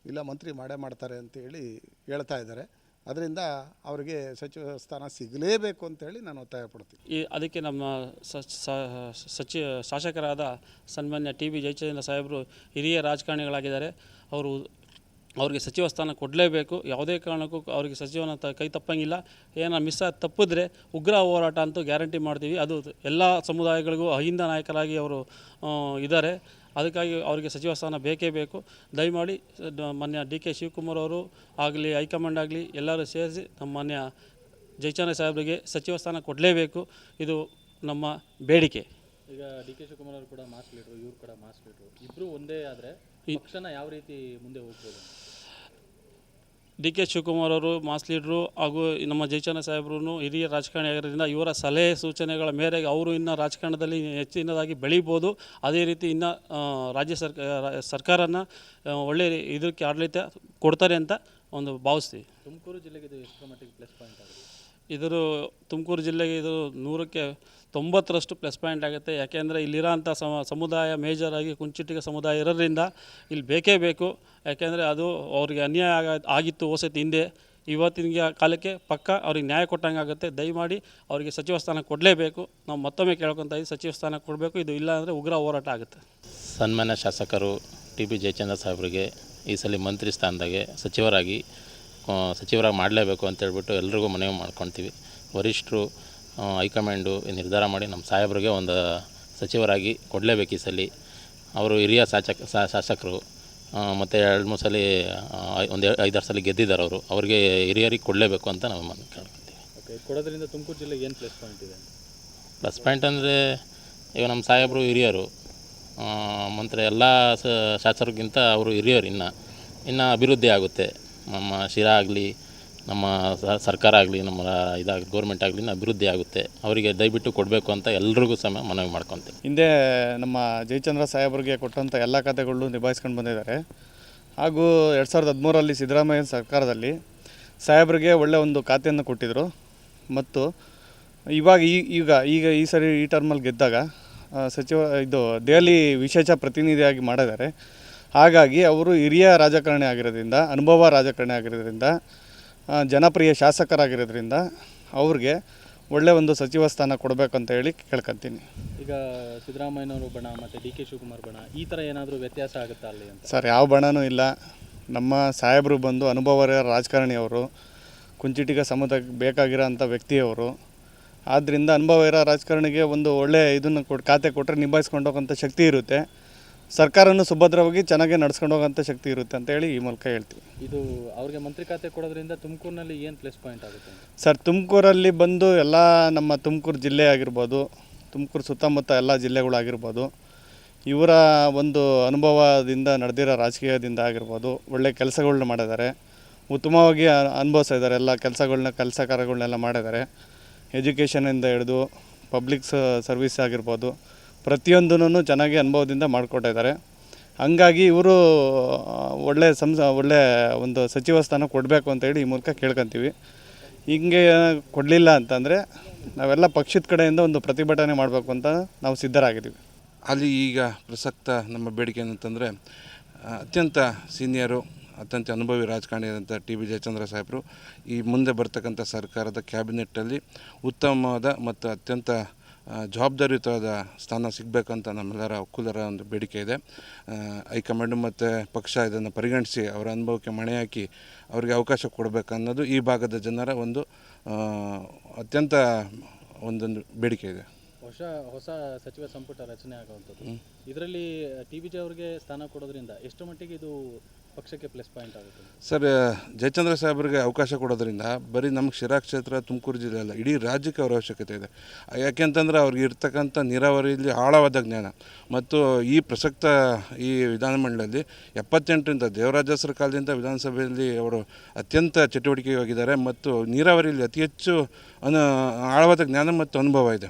ಇಲ್ಲ ಮಂತ್ರಿ ಮಾಡೇ ಮಾಡ್ತಾರೆ ಅಂತ ಹೇಳಿ ಹೇಳ್ತಾ ಇದ್ದಾರೆ. ಅದರಿಂದ ಅವರಿಗೆ ಸಚಿವ ಸ್ಥಾನ ಸಿಗಲೇಬೇಕು ಅಂತೇಳಿ ನಾನು ಒತ್ತಾಯ ಪಡ್ತೀನಿ. ಅದಕ್ಕೆ ನಮ್ಮ ಶಾಸಕರಾದ ಸನ್ಮಾನ್ಯ TB ಜಯಚಂದ್ರ ಸಾಹೇಬರು ಹಿರಿಯ ರಾಜಕಾರಣಿಗಳಾಗಿದ್ದಾರೆ. ಅವ್ರಿಗೆ ಸಚಿವ ಸ್ಥಾನ ಕೊಡಲೇಬೇಕು. ಯಾವುದೇ ಕಾರಣಕ್ಕೂ ಅವರಿಗೆ ಸಚಿವನ ಕೈ ತಪ್ಪಂಗಿಲ್ಲ. ಏನೋ ತಪ್ಪಿದ್ರೆ ಉಗ್ರ ಹೋರಾಟ ಅಂತೂ ಗ್ಯಾರಂಟಿ ಮಾಡ್ತೀವಿ. ಅದು ಎಲ್ಲ ಸಮುದಾಯಗಳಿಗೂ ಅಹಿಂದ ನಾಯಕರಾಗಿ ಅವರು ಇದ್ದಾರೆ. ಅದಕ್ಕಾಗಿ ಅವರಿಗೆ ಸಚಿವ ಸ್ಥಾನ ಬೇಕೇ ಬೇಕು. ದಯಮಾಡಿ ಮಾನ್ಯ DK ಶಿವಕುಮಾರ್ ಅವರು ಆಗಲಿ, ಹೈಕಮಾಂಡ್ ಆಗಲಿ, ಎಲ್ಲರೂ ಸೇರಿಸಿ ನಮ್ಮ ಮಾನ್ಯ ಜಯಚಂದ್ರ ಸಾಹೇಬರಿಗೆ ಸಚಿವ ಸ್ಥಾನ ಕೊಡಲೇಬೇಕು. ಇದು ನಮ್ಮ ಬೇಡಿಕೆ. ಈಗ DK ಶಿವಕುಮಾರ್ ಅವರು ಕೂಡ ಮಾಸ್ ಲೀಡರು, ಇವರು ಕೂಡ ಮಾಸ್ ಲೀಡರು, ಇಬ್ಬರು ಒಂದೇ ಆದರೆ ಪಕ್ಷನ ಯಾವ ರೀತಿ ಮುಂದೆ ಹೋಗ್ಬೋದು? DK ಶಿವಕುಮಾರ್ ಅವರು ಮಾಸ್ ಲೀಡ್ರು ಹಾಗೂ ನಮ್ಮ ಜಯಚಂದ್ರ ಸಾಹೇಬ್ರು ಹಿರಿಯ ರಾಜಕಾರಣಿ ಆಗಿರೋದ್ರಿಂದ ಇವರ ಸಲಹೆ ಸೂಚನೆಗಳ ಮೇರೆಗೆ ಅವರು ಇನ್ನು ರಾಜಕಾರಣದಲ್ಲಿ ಹೆಚ್ಚಿನದಾಗಿ ಬೆಳೀಬೋದು. ಅದೇ ರೀತಿ ಇನ್ನು ರಾಜ್ಯ ಸರ್ಕಾರನ ಒಳ್ಳೆಯ ಇದಕ್ಕೆ ಆಡಳಿತ ಕೊಡ್ತಾರೆ ಅಂತ ಒಂದು ಭಾವಿಸ್ತೀವಿ. ತುಮಕೂರು ಜಿಲ್ಲೆಗೆ ಇದು ಎಷ್ಟು ಮಟ್ಟಿಗೆ ಪ್ಲಸ್ ಪಾಯಿಂಟ್ ಆಗುತ್ತೆ? ಇದರ ತುಮಕೂರು ಜಿಲ್ಲೆಗೆ ಇದು 100ಕ್ಕೆ 90ರಷ್ಟು ಪ್ಲಸ್ ಪಾಯಿಂಟ್ ಆಗುತ್ತೆ. ಯಾಕೆಂದರೆ ಇಲ್ಲಿರೋಂಥ ಸಮುದಾಯ ಮೇಜರಾಗಿ ಕುಂಚಿಟಿಗ ಸಮುದಾಯ ಇರೋದ್ರಿಂದ ಇಲ್ಲಿ ಬೇಕೇ ಬೇಕು. ಯಾಕೆಂದರೆ ಅದು ಅವ್ರಿಗೆ ಅನ್ಯಾಯ ಆಗಿತ್ತು ಹೋಸತಿ ಹಿಂದೆ. ಇವತ್ತಿನ ಕಾಲಕ್ಕೆ ಪಕ್ಕ ಅವ್ರಿಗೆ ನ್ಯಾಯ ಕೊಟ್ಟಂಗೆ ಆಗುತ್ತೆ. ದಯಮಾಡಿ ಅವರಿಗೆ ಸಚಿವ ಸ್ಥಾನ ಕೊಡಲೇಬೇಕು. ನಾವು ಮತ್ತೊಮ್ಮೆ ಕೇಳ್ಕೊತಾ ಇದ್ದೀವಿ, ಸಚಿವ ಸ್ಥಾನ ಕೊಡಬೇಕು. ಇದು ಇಲ್ಲ ಅಂದರೆ ಉಗ್ರ ಹೋರಾಟ ಆಗುತ್ತೆ. ಸನ್ಮಾನ್ಯ ಶಾಸಕರು ಟಿ ಬಿ ಜಯಚಂದ್ರ ಸಾಹೇಬರಿಗೆ ಈ ಸಲ ಮಂತ್ರಿ ಸ್ಥಾನದಾಗೆ ಸಚಿವರಾಗಿ ಮಾಡಲೇಬೇಕು ಅಂತೇಳ್ಬಿಟ್ಟು ಎಲ್ರಿಗೂ ಮನವಿ ಮಾಡ್ಕೊತೀವಿ. ವರಿಷ್ಠರು ಹೈಕಮಾಂಡು ನಿರ್ಧಾರ ಮಾಡಿ ನಮ್ಮ ಸಾಹೇಬ್ರಿಗೆ ಒಂದು ಸಚಿವರಾಗಿ ಕೊಡಲೇಬೇಕು ಈ ಸಲ. ಅವರು ಹಿರಿಯ ಶಾಸಕರು ಮತ್ತು 2-3 ಸಲ ಒಂದು 5-6 ಸಲ ಗೆದ್ದಿದ್ದಾರೆ. ಅವ್ರಿಗೆ ಹಿರಿಯರಿಗೆ ಕೊಡಲೇಬೇಕು ಅಂತ ನಾವು ಕೇಳ್ಕೊತೀವಿ. ಓಕೆ, ಕೊಡೋದ್ರಿಂದ ತುಮಕೂರು ಜಿಲ್ಲೆಗೆ ಏನು ಪ್ಲಸ್ ಪಾಯಿಂಟ್ ಇದೆ? ಪ್ಲಸ್ ಪಾಯಿಂಟ್ ಅಂದರೆ ಈಗ ನಮ್ಮ ಸಾಹೇಬರು ಹಿರಿಯರು, ಮಂತ್ರಿ ಎಲ್ಲ ಶಾಸಕರಿಗಿಂತ ಅವರು ಹಿರಿಯರು. ಇನ್ನು ಅಭಿವೃದ್ಧಿ ಆಗುತ್ತೆ. ನಮ್ಮ ಶಿರಾ ಆಗಲಿ, ನಮ್ಮ ಸರ್ಕಾರ ಆಗಲಿ, ನಮ್ಮ ಇದಾಗಲಿ ಗೌರ್ಮೆಂಟ್ ಆಗಲಿ ಅಭಿವೃದ್ಧಿ ಆಗುತ್ತೆ. ಅವರಿಗೆ ದಯವಿಟ್ಟು ಕೊಡಬೇಕು ಅಂತ ಎಲ್ರಿಗೂ ಸಹ ಮನವಿ ಮಾಡ್ಕೊತೀವಿ. ಹಿಂದೆ ನಮ್ಮ ಜಯಚಂದ್ರ ಸಾಹೇಬರಿಗೆ ಕೊಟ್ಟಂಥ ಎಲ್ಲ ಖಾತೆಗಳು ನಿಭಾಯಿಸ್ಕೊಂಡು ಬಂದಿದ್ದಾರೆ. ಹಾಗೂ 2013ರಲ್ಲಿ ಸಿದ್ದರಾಮಯ್ಯ ಸರ್ಕಾರದಲ್ಲಿ ಸಾಹೇಬರಿಗೆ ಒಳ್ಳೆಯ ಒಂದು ಖಾತೆಯನ್ನು ಕೊಟ್ಟಿದ್ದರು. ಮತ್ತು ಈಗ ಈ ಸರಿ ಈ ಟರ್ಮಲ್ಲಿ ಗೆದ್ದಾಗ ದೆಹಲಿ ವಿಶೇಷ ಪ್ರತಿನಿಧಿಯಾಗಿ ಮಾಡಿದ್ದಾರೆ. ಹಾಗಾಗಿ ಅವರು ಹಿರಿಯ ರಾಜಕಾರಣಿ ಆಗಿರೋದ್ರಿಂದ, ಅನುಭವ ರಾಜಕಾರಣಿ ಆಗಿರೋದ್ರಿಂದ, ಜನಪ್ರಿಯ ಶಾಸಕರಾಗಿರೋದ್ರಿಂದ ಅವ್ರಿಗೆ ಒಳ್ಳೆಯ ಒಂದು ಸಚಿವ ಸ್ಥಾನ ಕೊಡಬೇಕಂತ ಹೇಳಿ ಕೇಳ್ಕೊತೀನಿ. ಈಗ ಸಿದ್ದರಾಮಯ್ಯನವರು ಬಣ ಮತ್ತು ಡಿ ಕೆ ಶಿವಕುಮಾರ್ ಬಣ ಈ ಥರ ಏನಾದರೂ ವ್ಯತ್ಯಾಸ ಆಗುತ್ತಾ ಅಲ್ಲಿ ಅಂತ? ಸರ್, ಯಾವ ಬಣನೂ ಇಲ್ಲ. ನಮ್ಮ ಸಾಹೇಬರು ಬಂದು ಅನುಭವ ರಾಜಕಾರಣಿಯವರು, ಕುಂಚಿಟಿಗ ಸಮುದಾಯಕ್ಕೆ ಬೇಕಾಗಿರೋ ಅಂಥ ವ್ಯಕ್ತಿಯವರು. ಆದ್ದರಿಂದ ಅನುಭವ ಇರೋ ರಾಜಕಾರಣಿಗೆ ಒಂದು ಒಳ್ಳೆಯ ಇದನ್ನು ಖಾತೆ ಕೊಟ್ಟರೆ ನಿಭಾಯಿಸ್ಕೊಂಡು ಹೋಗೋಂಥ ಶಕ್ತಿ ಇರುತ್ತೆ. ಸರ್ಕಾರವನ್ನು ಸುಭದ್ರವಾಗಿ ಚೆನ್ನಾಗಿ ನಡ್ಸ್ಕೊಂಡು ಹೋಗೋಂಥ ಶಕ್ತಿ ಇರುತ್ತೆ ಅಂತ ಹೇಳಿ ಈ ಮೂಲಕ ಹೇಳ್ತೀವಿ. ಇದು ಅವ್ರಿಗೆ ಮಂತ್ರಿ ಖಾತೆ ಕೊಡೋದ್ರಿಂದ ತುಮಕೂರಿನಲ್ಲಿ ಏನು ಪ್ಲಸ್ ಪಾಯಿಂಟ್ ಆಗುತ್ತೆ? ಸರ್, ತುಮಕೂರಲ್ಲಿ ಬಂದು ಎಲ್ಲ ನಮ್ಮ ತುಮಕೂರು ಜಿಲ್ಲೆ ಆಗಿರ್ಬೋದು, ತುಮಕೂರು ಸುತ್ತಮುತ್ತ ಎಲ್ಲ ಜಿಲ್ಲೆಗಳಾಗಿರ್ಬೋದು, ಇವರ ಒಂದು ಅನುಭವದಿಂದ ನಡೆದಿರೋ ರಾಜಕೀಯದಿಂದ ಆಗಿರ್ಬೋದು ಒಳ್ಳೆಯ ಕೆಲಸಗಳನ್ನ ಮಾಡಿದ್ದಾರೆ. ಉತ್ತಮವಾಗಿ ಅನುಭವಿಸ್ತಾ ಇದ್ದಾರೆ. ಎಲ್ಲ ಕೆಲಸ ಕಾರ್ಯಗಳನ್ನೆಲ್ಲ ಮಾಡಿದ್ದಾರೆ. ಎಜುಕೇಷನಿಂದ ಹಿಡಿದು ಪಬ್ಲಿಕ್ ಸರ್ವಿಸ್ ಆಗಿರ್ಬೋದು, ಪ್ರತಿಯೊಂದೂ ಚೆನ್ನಾಗಿ ಅನುಭವದಿಂದ ಮಾಡಿಕೊಟ್ಟಿದ್ದಾರೆ. ಹಂಗಾಗಿ ಇವರು ಒಳ್ಳೆಯ ಒಂದು ಸಚಿವ ಸ್ಥಾನ ಕೊಡಬೇಕು ಅಂತೇಳಿ ಈ ಮೂಲಕ ಕೇಳ್ಕೊತೀವಿ. ಹಿಂಗೆ ಕೊಡಲಿಲ್ಲ ಅಂತಂದರೆ ನಾವೆಲ್ಲ ಪಕ್ಷದ ಕಡೆಯಿಂದ ಒಂದು ಪ್ರತಿಭಟನೆ ಮಾಡಬೇಕು ಅಂತ ನಾವು ಸಿದ್ಧರಾಗಿದ್ದೀವಿ. ಅಲ್ಲಿ ಈಗ ಪ್ರಸಕ್ತ ನಮ್ಮ ಬೇಡಿಕೆ ಏನಂತಂದರೆ, ಅತ್ಯಂತ ಸೀನಿಯರು, ಅತ್ಯಂತ ಅನುಭವಿ ರಾಜಕಾರಣಿಯಾದಂಥ ಟಿ ಬಿ ಜಯಚಂದ್ರ ಸಾಹೇಬರು ಈ ಮುಂದೆ ಬರ್ತಕ್ಕಂಥ ಸರ್ಕಾರದ ಕ್ಯಾಬಿನೆಟ್ಟಲ್ಲಿ ಉತ್ತಮವಾದ ಮತ್ತು ಅತ್ಯಂತ ಜವಾಬ್ದಾರಿಯುತವಾದ ಸ್ಥಾನ ಸಿಗಬೇಕಂತ ನಮ್ಮೆಲ್ಲರ ಒಕ್ಕೂಲರ ಒಂದು ಬೇಡಿಕೆ ಇದೆ. ಹೈಕಮಾಂಡು ಮತ್ತು ಪಕ್ಷ ಇದನ್ನು ಪರಿಗಣಿಸಿ ಅವರ ಅನುಭವಕ್ಕೆ ಮಣೆ ಹಾಕಿ ಅವರಿಗೆ ಅವಕಾಶ ಕೊಡಬೇಕನ್ನೋದು ಈ ಭಾಗದ ಜನರ ಒಂದು ಅತ್ಯಂತ ಒಂದೊಂದು ಬೇಡಿಕೆ ಇದೆ. ಹೊಸ ಸಚಿವ ಸಂಪುಟ ರಚನೆ ಆಗುವಂಥದ್ದು, ಇದರಲ್ಲಿ ಟಿ ಬಿ ಜಿ ಅವರಿಗೆ ಸ್ಥಾನ ಕೊಡೋದ್ರಿಂದ ಎಷ್ಟು ಮಟ್ಟಿಗೆ ಇದು ಪಕ್ಷಕ್ಕೆ ಪ್ಲಸ್ ಪಾಯಿಂಟ್ ಆಗುತ್ತೆ? ಸರ್, ಜಯಚಂದ್ರ ಸಾಹೇಬರಿಗೆ ಅವಕಾಶ ಕೊಡೋದ್ರಿಂದ ಬರೀ ನಮ್ಗೆ ಶಿರಾ ಕ್ಷೇತ್ರ, ತುಮಕೂರು ಜಿಲ್ಲೆ ಅಲ್ಲ, ಇಡೀ ರಾಜ್ಯಕ್ಕೆ ಅವರ ಅವಶ್ಯಕತೆ ಇದೆ. ಯಾಕೆಂತಂದರೆ ಅವ್ರಿಗೆ ಇರ್ತಕ್ಕಂಥ ನೀರಾವರಿಯಲ್ಲಿ ಆಳವಾದ ಜ್ಞಾನ ಮತ್ತು ಈ ಪ್ರಸಕ್ತ ಈ ವಿಧಾನಮಂಡಲದಲ್ಲಿ 78ರಿಂದ ದೇವರಾಜಸ್ರ ಕಾಲದಿಂದ ವಿಧಾನಸಭೆಯಲ್ಲಿ ಅವರು ಅತ್ಯಂತ ಚಟುವಟಿಕೆಯಾಗಿದ್ದಾರೆ ಮತ್ತು ನೀರಾವರಿಯಲ್ಲಿ ಅತಿ ಹೆಚ್ಚು ಆಳವಾದ ಜ್ಞಾನ ಮತ್ತು ಅನುಭವ ಇದೆ.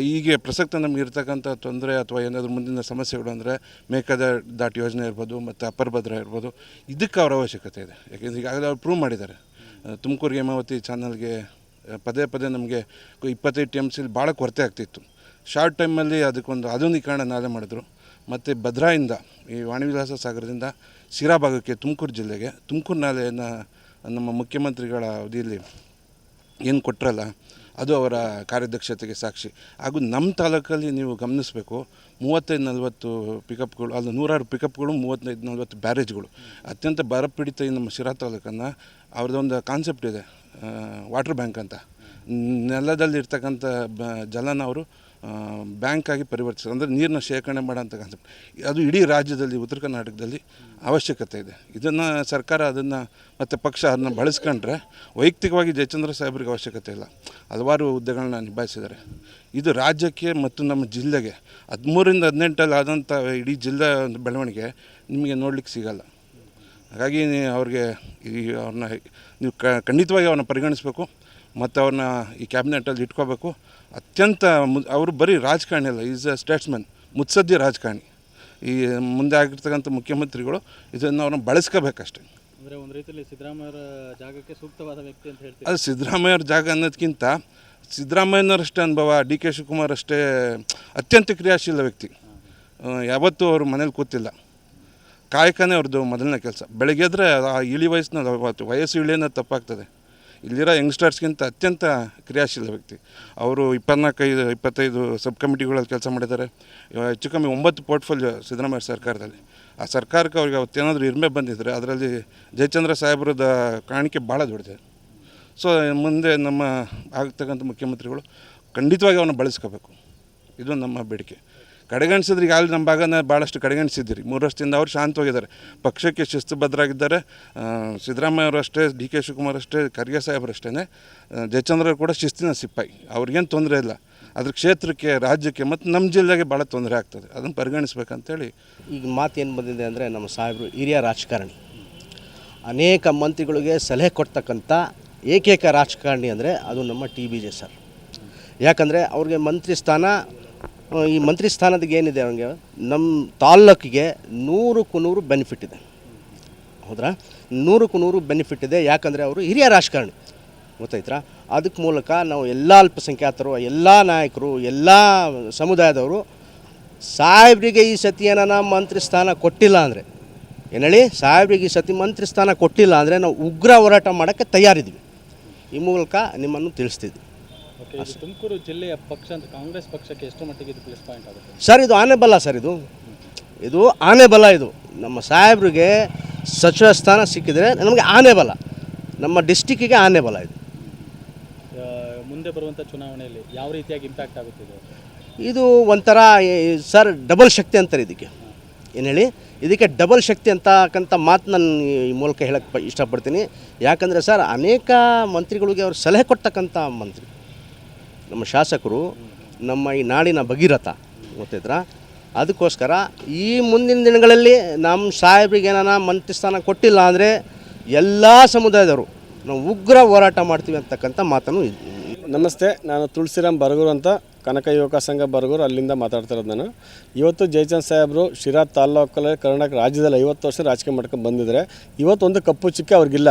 ಹೀಗೆ ಪ್ರಸಕ್ತ ನಮಗೆ ಇರ್ತಕ್ಕಂಥ ತೊಂದರೆ ಅಥವಾ ಏನಾದರೂ ಮುಂದಿನ ಸಮಸ್ಯೆಗಳು ಅಂದರೆ ಮೇಕೆದಾಟು ಯೋಜನೆ ಇರ್ಬೋದು ಮತ್ತು ಅಪ್ಪರ್ ಭದ್ರಾ ಇರ್ಬೋದು, ಇದಕ್ಕೆ ಅವರ ಅವಶ್ಯಕತೆ ಇದೆ. ಯಾಕೆಂದರೆ ಈಗಾಗಲೇ ಅವ್ರು ಪ್ರೂವ್ ಮಾಡಿದ್ದಾರೆ. ತುಮಕೂರು ಹೇಮಾವತಿ ಚಾನಲ್ಗೆ ಪದೇ ನಮಗೆ 25 TMC ಭಾಳ ಕೊರತೆ ಆಗ್ತಿತ್ತು. ಶಾರ್ಟ್ ಟೈಮಲ್ಲಿ ಅದಕ್ಕೊಂದು ಆಧುನೀಕರಣ ನಾಲೆ ಮಾಡಿದ್ರು. ಮತ್ತು ಭದ್ರಾಯಿಂದ ಈ ವಾಣಿವಿಲಾಸ ಸಾಗರದಿಂದ ಶಿರಾ ಭಾಗಕ್ಕೆ ತುಮಕೂರು ಜಿಲ್ಲೆಗೆ ತುಮಕೂರು ನಾಲೆಯನ್ನು ನಮ್ಮ ಮುಖ್ಯಮಂತ್ರಿಗಳ ಅವಧಿಯಲ್ಲಿ ಏನು ಕೊಟ್ಟರಲ್ಲ, ಅದು ಅವರ ಕಾರ್ಯದಕ್ಷತೆಗೆ ಸಾಕ್ಷಿ. ಹಾಗೂ ನಮ್ಮ ತಾಲೂಕಲ್ಲಿ ನೀವು ಗಮನಿಸಬೇಕು, 35-40 ಪಿಕಪ್ಗಳು, ಅದು 100 ಪಿಕಪ್ಗಳು, 35-40 ಬ್ಯಾರೇಜ್ಗಳು. ಅತ್ಯಂತ ಬರಪೀಡಿತ ಈ ನಮ್ಮ ಶಿರಾ ತಾಲೂಕನ್ನು ಅವ್ರದ್ದೊಂದು ಕಾನ್ಸೆಪ್ಟ್ ಇದೆ, ವಾಟರ್ ಬ್ಯಾಂಕ್ ಅಂತ. ನೆಲದಲ್ಲಿರ್ತಕ್ಕಂಥ ಜಲನ ಅವರು ಬ್ಯಾಂಕಾಗಿ ಪರಿವರ್ತಿಸೋದು, ಅಂದರೆ ನೀರನ್ನ ಶೇಖರಣೆ ಮಾಡೋಂಥ ಕಾನ್ಸೆಪ್ಟ್. ಅದು ಇಡೀ ರಾಜ್ಯದಲ್ಲಿ, ಉತ್ತರ ಕರ್ನಾಟಕದಲ್ಲಿ ಅವಶ್ಯಕತೆ ಇದೆ. ಇದನ್ನು ಸರ್ಕಾರ ಅದನ್ನು ಮತ್ತು ಪಕ್ಷ ಅದನ್ನು ಬಳಸ್ಕೊಂಡ್ರೆ ವೈಯಕ್ತಿಕವಾಗಿ ಜಯಚಂದ್ರ ಸಾಹೇಬ್ರಿಗೆ ಅವಶ್ಯಕತೆ ಇಲ್ಲ. ಹಲವಾರು ಹುದ್ದೆಗಳನ್ನ ನಿಭಾಯಿಸಿದ್ದಾರೆ. ಇದು ರಾಜ್ಯಕ್ಕೆ ಮತ್ತು ನಮ್ಮ ಜಿಲ್ಲೆಗೆ 13ರಿಂದ 18 ಆದಂಥ ಇಡೀ ಜಿಲ್ಲೆ ಒಂದು ಬೆಳವಣಿಗೆ ನಿಮಗೆ ನೋಡ್ಲಿಕ್ಕೆ ಸಿಗಲ್ಲ. ಹಾಗಾಗಿ ಅವ್ರಿಗೆ ಅವ್ರನ್ನ ನೀವು ಖಂಡಿತವಾಗಿ ಅವ್ರನ್ನ ಪರಿಗಣಿಸಬೇಕು ಮತ್ತು ಅವ್ರನ್ನ ಈ ಕ್ಯಾಬಿನೆಟಲ್ಲಿ ಇಟ್ಕೋಬೇಕು. ಅತ್ಯಂತ ಅವರು ಬರೀ ರಾಜಕಾರಣಿ ಅಲ್ಲ, ಈಸ್ ಅ ಸ್ಟೇಟ್ಸ್ಮನ್, ಮುತ್ಸದ್ದಿ ರಾಜಕಾರಣಿ. ಈ ಮುಂದೆ ಆಗಿರ್ತಕ್ಕಂಥ ಮುಖ್ಯಮಂತ್ರಿಗಳು ಇದನ್ನು ಅವ್ರನ್ನ ಬಳಸ್ಕೋಬೇಕಷ್ಟೆ. ಅಂದರೆ ಒಂದು ರೀತಿಯಲ್ಲಿ ಸಿದ್ದರಾಮಯ್ಯರ ಜಾಗಕ್ಕೆ ಸೂಕ್ತವಾದ ವ್ಯಕ್ತಿ ಅಂತ ಹೇಳ್ತೀವಿ. ಅದು ಸಿದ್ದರಾಮಯ್ಯವ್ರ ಜಾಗ ಅನ್ನೋದಕ್ಕಿಂತ ಸಿದ್ದರಾಮಯ್ಯನವರಷ್ಟೇ ಅನುಭವ, ಡಿ ಕೆ ಶಿವಕುಮಾರ್ ಅಷ್ಟೇ ಅತ್ಯಂತ ಕ್ರಿಯಾಶೀಲ ವ್ಯಕ್ತಿ. ಯಾವತ್ತೂ ಅವರು ಮನೇಲಿ ಕೂತಿಲ್ಲ, ಕಾಯಕನೇ ಅವ್ರದ್ದು ಮೊದಲನೇ ಕೆಲಸ. ಬೆಳಗ್ಗೆ ಎದ್ರೆ ಆ ಇಳಿ ವಯಸ್ಸಿನಲ್ಲಿ ವಯಸ್ಸು ಇಳಿಯೋದು ತಪ್ಪಾಗ್ತದೆ. ಇಲ್ಲಿರೋ ಯಂಗ್ಸ್ಟರ್ಸ್ಗಿಂತ ಅತ್ಯಂತ ಕ್ರಿಯಾಶೀಲ ವ್ಯಕ್ತಿ. ಅವರು 24-25 ಸಬ್ ಕಮಿಟಿಗಳಲ್ಲಿ ಕೆಲಸ ಮಾಡಿದ್ದಾರೆ. ಹೆಚ್ಚು ಕಮ್ಮಿ 9 ಪೋರ್ಟ್ಫೋಲಿಯೋ ಸಿದ್ದರಾಮಯ್ಯ ಸರ್ಕಾರದಲ್ಲಿ. ಆ ಸರ್ಕಾರಕ್ಕೆ ಅವ್ರಿಗೆ ಅವತ್ತೇನಾದರೂ ಇರ್ಮೆ ಬಂದಿದ್ದರೆ ಅದರಲ್ಲಿ ಜಯಚಂದ್ರ ಸಾಹೇಬ್ರದ ಕಾಣಿಕೆ ಭಾಳ ದೊಡ್ಡದೆ. ಸೊ ಮುಂದೆ ನಮ್ಮ ಆಗ್ತಕ್ಕಂಥ ಮುಖ್ಯಮಂತ್ರಿಗಳು ಖಂಡಿತವಾಗಿ ಅವನ್ನ ಬಳಸ್ಕೋಬೇಕು, ಇದು ನಮ್ಮ ಬೇಡಿಕೆ. ಕಡೆಗಣಿಸಿದ್ರೆ ಈಗ ಅಲ್ಲಿ ನಮ್ಮ ಭಾಗನ ಭಾಳಷ್ಟು ಕಡೆಗಣಿಸಿದ್ದೀರಿ. 3 ವರ್ಷದಿಂದ ಅವರು ಶಾಂತವಾಗಿದ್ದಾರೆ, ಪಕ್ಷಕ್ಕೆ ಶಿಸ್ತುಬದ್ಧರಾಗಿದ್ದಾರೆ. ಸಿದ್ದರಾಮಯ್ಯ ಅವರು ಅಷ್ಟೇ, ಡಿ ಕೆ ಶಿವಕುಮಾರ್ ಅಷ್ಟೇ, ಖರ್ಗೆ ಸಾಹೇಬರು ಅಷ್ಟೇ, ಜಯಚಂದ್ರ ಕೂಡ ಶಿಸ್ತಿನ ಸಿಪಾಯಿ. ಅವ್ರಿಗೇನು ತೊಂದರೆ ಇಲ್ಲ. ಅದ್ರ ಕ್ಷೇತ್ರಕ್ಕೆ, ರಾಜ್ಯಕ್ಕೆ ಮತ್ತು ನಮ್ಮ ಜಿಲ್ಲೆಗೆ ಭಾಳ ತೊಂದರೆ ಆಗ್ತದೆ. ಅದನ್ನು ಪರಿಗಣಿಸ್ಬೇಕಂತೇಳಿ ಈಗ ಮಾತೇನು ಬಂದಿದೆ ಅಂದರೆ, ನಮ್ಮ ಸಾಹೇಬರು ಹಿರಿಯ ರಾಜಕಾರಣಿ, ಅನೇಕ ಮಂತ್ರಿಗಳಿಗೆ ಸಲಹೆ ಕೊಡ್ತಕ್ಕಂಥ ಏಕೈಕ ರಾಜಕಾರಣಿ ಅಂದರೆ ಅದು ನಮ್ಮ TB ಜೆ ಸರ್. ಯಾಕಂದರೆ ಅವ್ರಿಗೆ ಮಂತ್ರಿ ಸ್ಥಾನ, ಈ ಮಂತ್ರಿ ಸ್ಥಾನದಾಗ ಏನಿದೆ ಅವ್ರಿಗೆ ನಮ್ಮ ತಾಲ್ಲೂಕಿಗೆ 100ಕ್ಕೂ 100 ಬೆನಿಫಿಟ್ ಇದೆ. ಹೌದ್ರಾ? 100ಕ್ಕೂ 100 ಬೆನಿಫಿಟ್ ಇದೆ. ಯಾಕಂದರೆ ಅವರು ಹಿರಿಯ ರಾಜಕಾರಣಿ, ಗೊತ್ತಾಯ್ತಾ? ಅದಕ್ಕೆ ಮೂಲಕ ನಾವು ಎಲ್ಲ ಅಲ್ಪಸಂಖ್ಯಾತರು, ಎಲ್ಲ ನಾಯಕರು, ಎಲ್ಲ ಸಮುದಾಯದವರು ಸಾಹೇಬ್ರಿಗೆ ಈ ಸತಿ ಏನಾನ ಮಂತ್ರಿ ಸ್ಥಾನ ಕೊಟ್ಟಿಲ್ಲ ಅಂದರೆ, ಏನು ಹೇಳಿ, ಸಾಹೇಬ್ರಿಗೆ ಈ ಸತಿ ಮಂತ್ರಿ ಸ್ಥಾನ ಕೊಟ್ಟಿಲ್ಲ ಅಂದರೆ ನಾವು ಉಗ್ರ ಹೋರಾಟ ಮಾಡೋಕ್ಕೆ ತಯಾರಿದ್ವಿ. ಈ ಮೂಲಕ ನಿಮ್ಮನ್ನು ತಿಳಿಸ್ತಿದ್ವಿ. ತುಮಕೂರು ಜಿಲ್ಲೆಯ ಪಕ್ಷ ಅಂತ ಕಾಂಗ್ರೆಸ್ ಪಕ್ಷಕ್ಕೆ ಎಷ್ಟು ಮಟ್ಟಿಗೆ ಇದು ಪ್ಲಸ್ ಪಾಯಿಂಟ್ ಆಗುತ್ತೆ ಸರ್? ಇದು ಆನೆ ಬಲ ಸರ್, ಇದು ಆನೆ ಬಲ. ಇದು ನಮ್ಮ ಸಾಹೇಬ್ರಿಗೆ ಸಚಿವ ಸ್ಥಾನ ಸಿಕ್ಕಿದರೆ ನಮಗೆ ಆನೆ ಬಲ, ನಮ್ಮ ಡಿಸ್ಟಿಕ್ಕಿಗೆ ಆನೆ ಬಲ. ಇದು ಮುಂದೆ ಬರುವಂಥ ಚುನಾವಣೆಯಲ್ಲಿ ಯಾವ ರೀತಿಯಾಗಿ ಇಂಪ್ಯಾಕ್ಟ್ ಆಗುತ್ತೆ ಇದು ಒಂಥರ ಸರ್ ಡಬಲ್ ಶಕ್ತಿ ಅಂತಾರೆ ಇದಕ್ಕೆ. ಏನು ಹೇಳಿ, ಇದಕ್ಕೆ ಡಬಲ್ ಶಕ್ತಿ ಅಂತಕ್ಕಂಥ ಮಾತು ನಾನು ಈ ಮೂಲಕ ಹೇಳಕ್ಕೆ ಇಷ್ಟಪಡ್ತೀನಿ. ಯಾಕಂದರೆ ಸರ್, ಅನೇಕ ಮಂತ್ರಿಗಳಿಗೆ ಅವರು ಸಲಹೆ ಕೊಡ್ತಕ್ಕಂಥ ಮಂತ್ರಿ, ನಮ್ಮ ಶಾಸಕರು, ನಮ್ಮ ಈ ನಾಡಿನ ಭಗೀರಥ, ಗೊತ್ತಿದ್ರಾ? ಅದಕ್ಕೋಸ್ಕರ ಈ ಮುಂದಿನ ದಿನಗಳಲ್ಲಿ ನಮ್ಮ ಸಾಹೇಬ್ರಿಗೆ ಏನಾನ ಮಂತ್ರಿ ಸ್ಥಾನ ಕೊಟ್ಟಿಲ್ಲ ಅಂದರೆ ಎಲ್ಲ ಸಮುದಾಯದವರು ನಾವು ಉಗ್ರ ಹೋರಾಟ ಮಾಡ್ತೀವಿ ಅಂತಕ್ಕಂಥ ಮಾತನ್ನು. ನಮಸ್ತೆ, ನಾನು ತುಳಸಿರಾಮ್ ಬರಗೂರು ಅಂತ, ಕನಕ ಯುವಕ ಸಂಘ ಬರಗೂರು, ಅಲ್ಲಿಂದ ಮಾತಾಡ್ತಿರೋದು ನಾನು. ಇವತ್ತು ಜಯಚಂದ್ರ ಸಾಹೇಬರು ಶಿರಾ ತಾಲ್ಲೂಕಲ್ಲಿ ಕರ್ನಾಟಕ ರಾಜ್ಯದಲ್ಲಿ 50 ವರ್ಷ ರಾಜಕೀಯ ಮಾಡ್ಕೊಂಡು ಬಂದಿದ್ದಾರೆ. ಇವತ್ತೊಂದು ಕಪ್ಪು ಚುಕ್ಕೆ ಅವ್ರಿಗಿಲ್ಲ.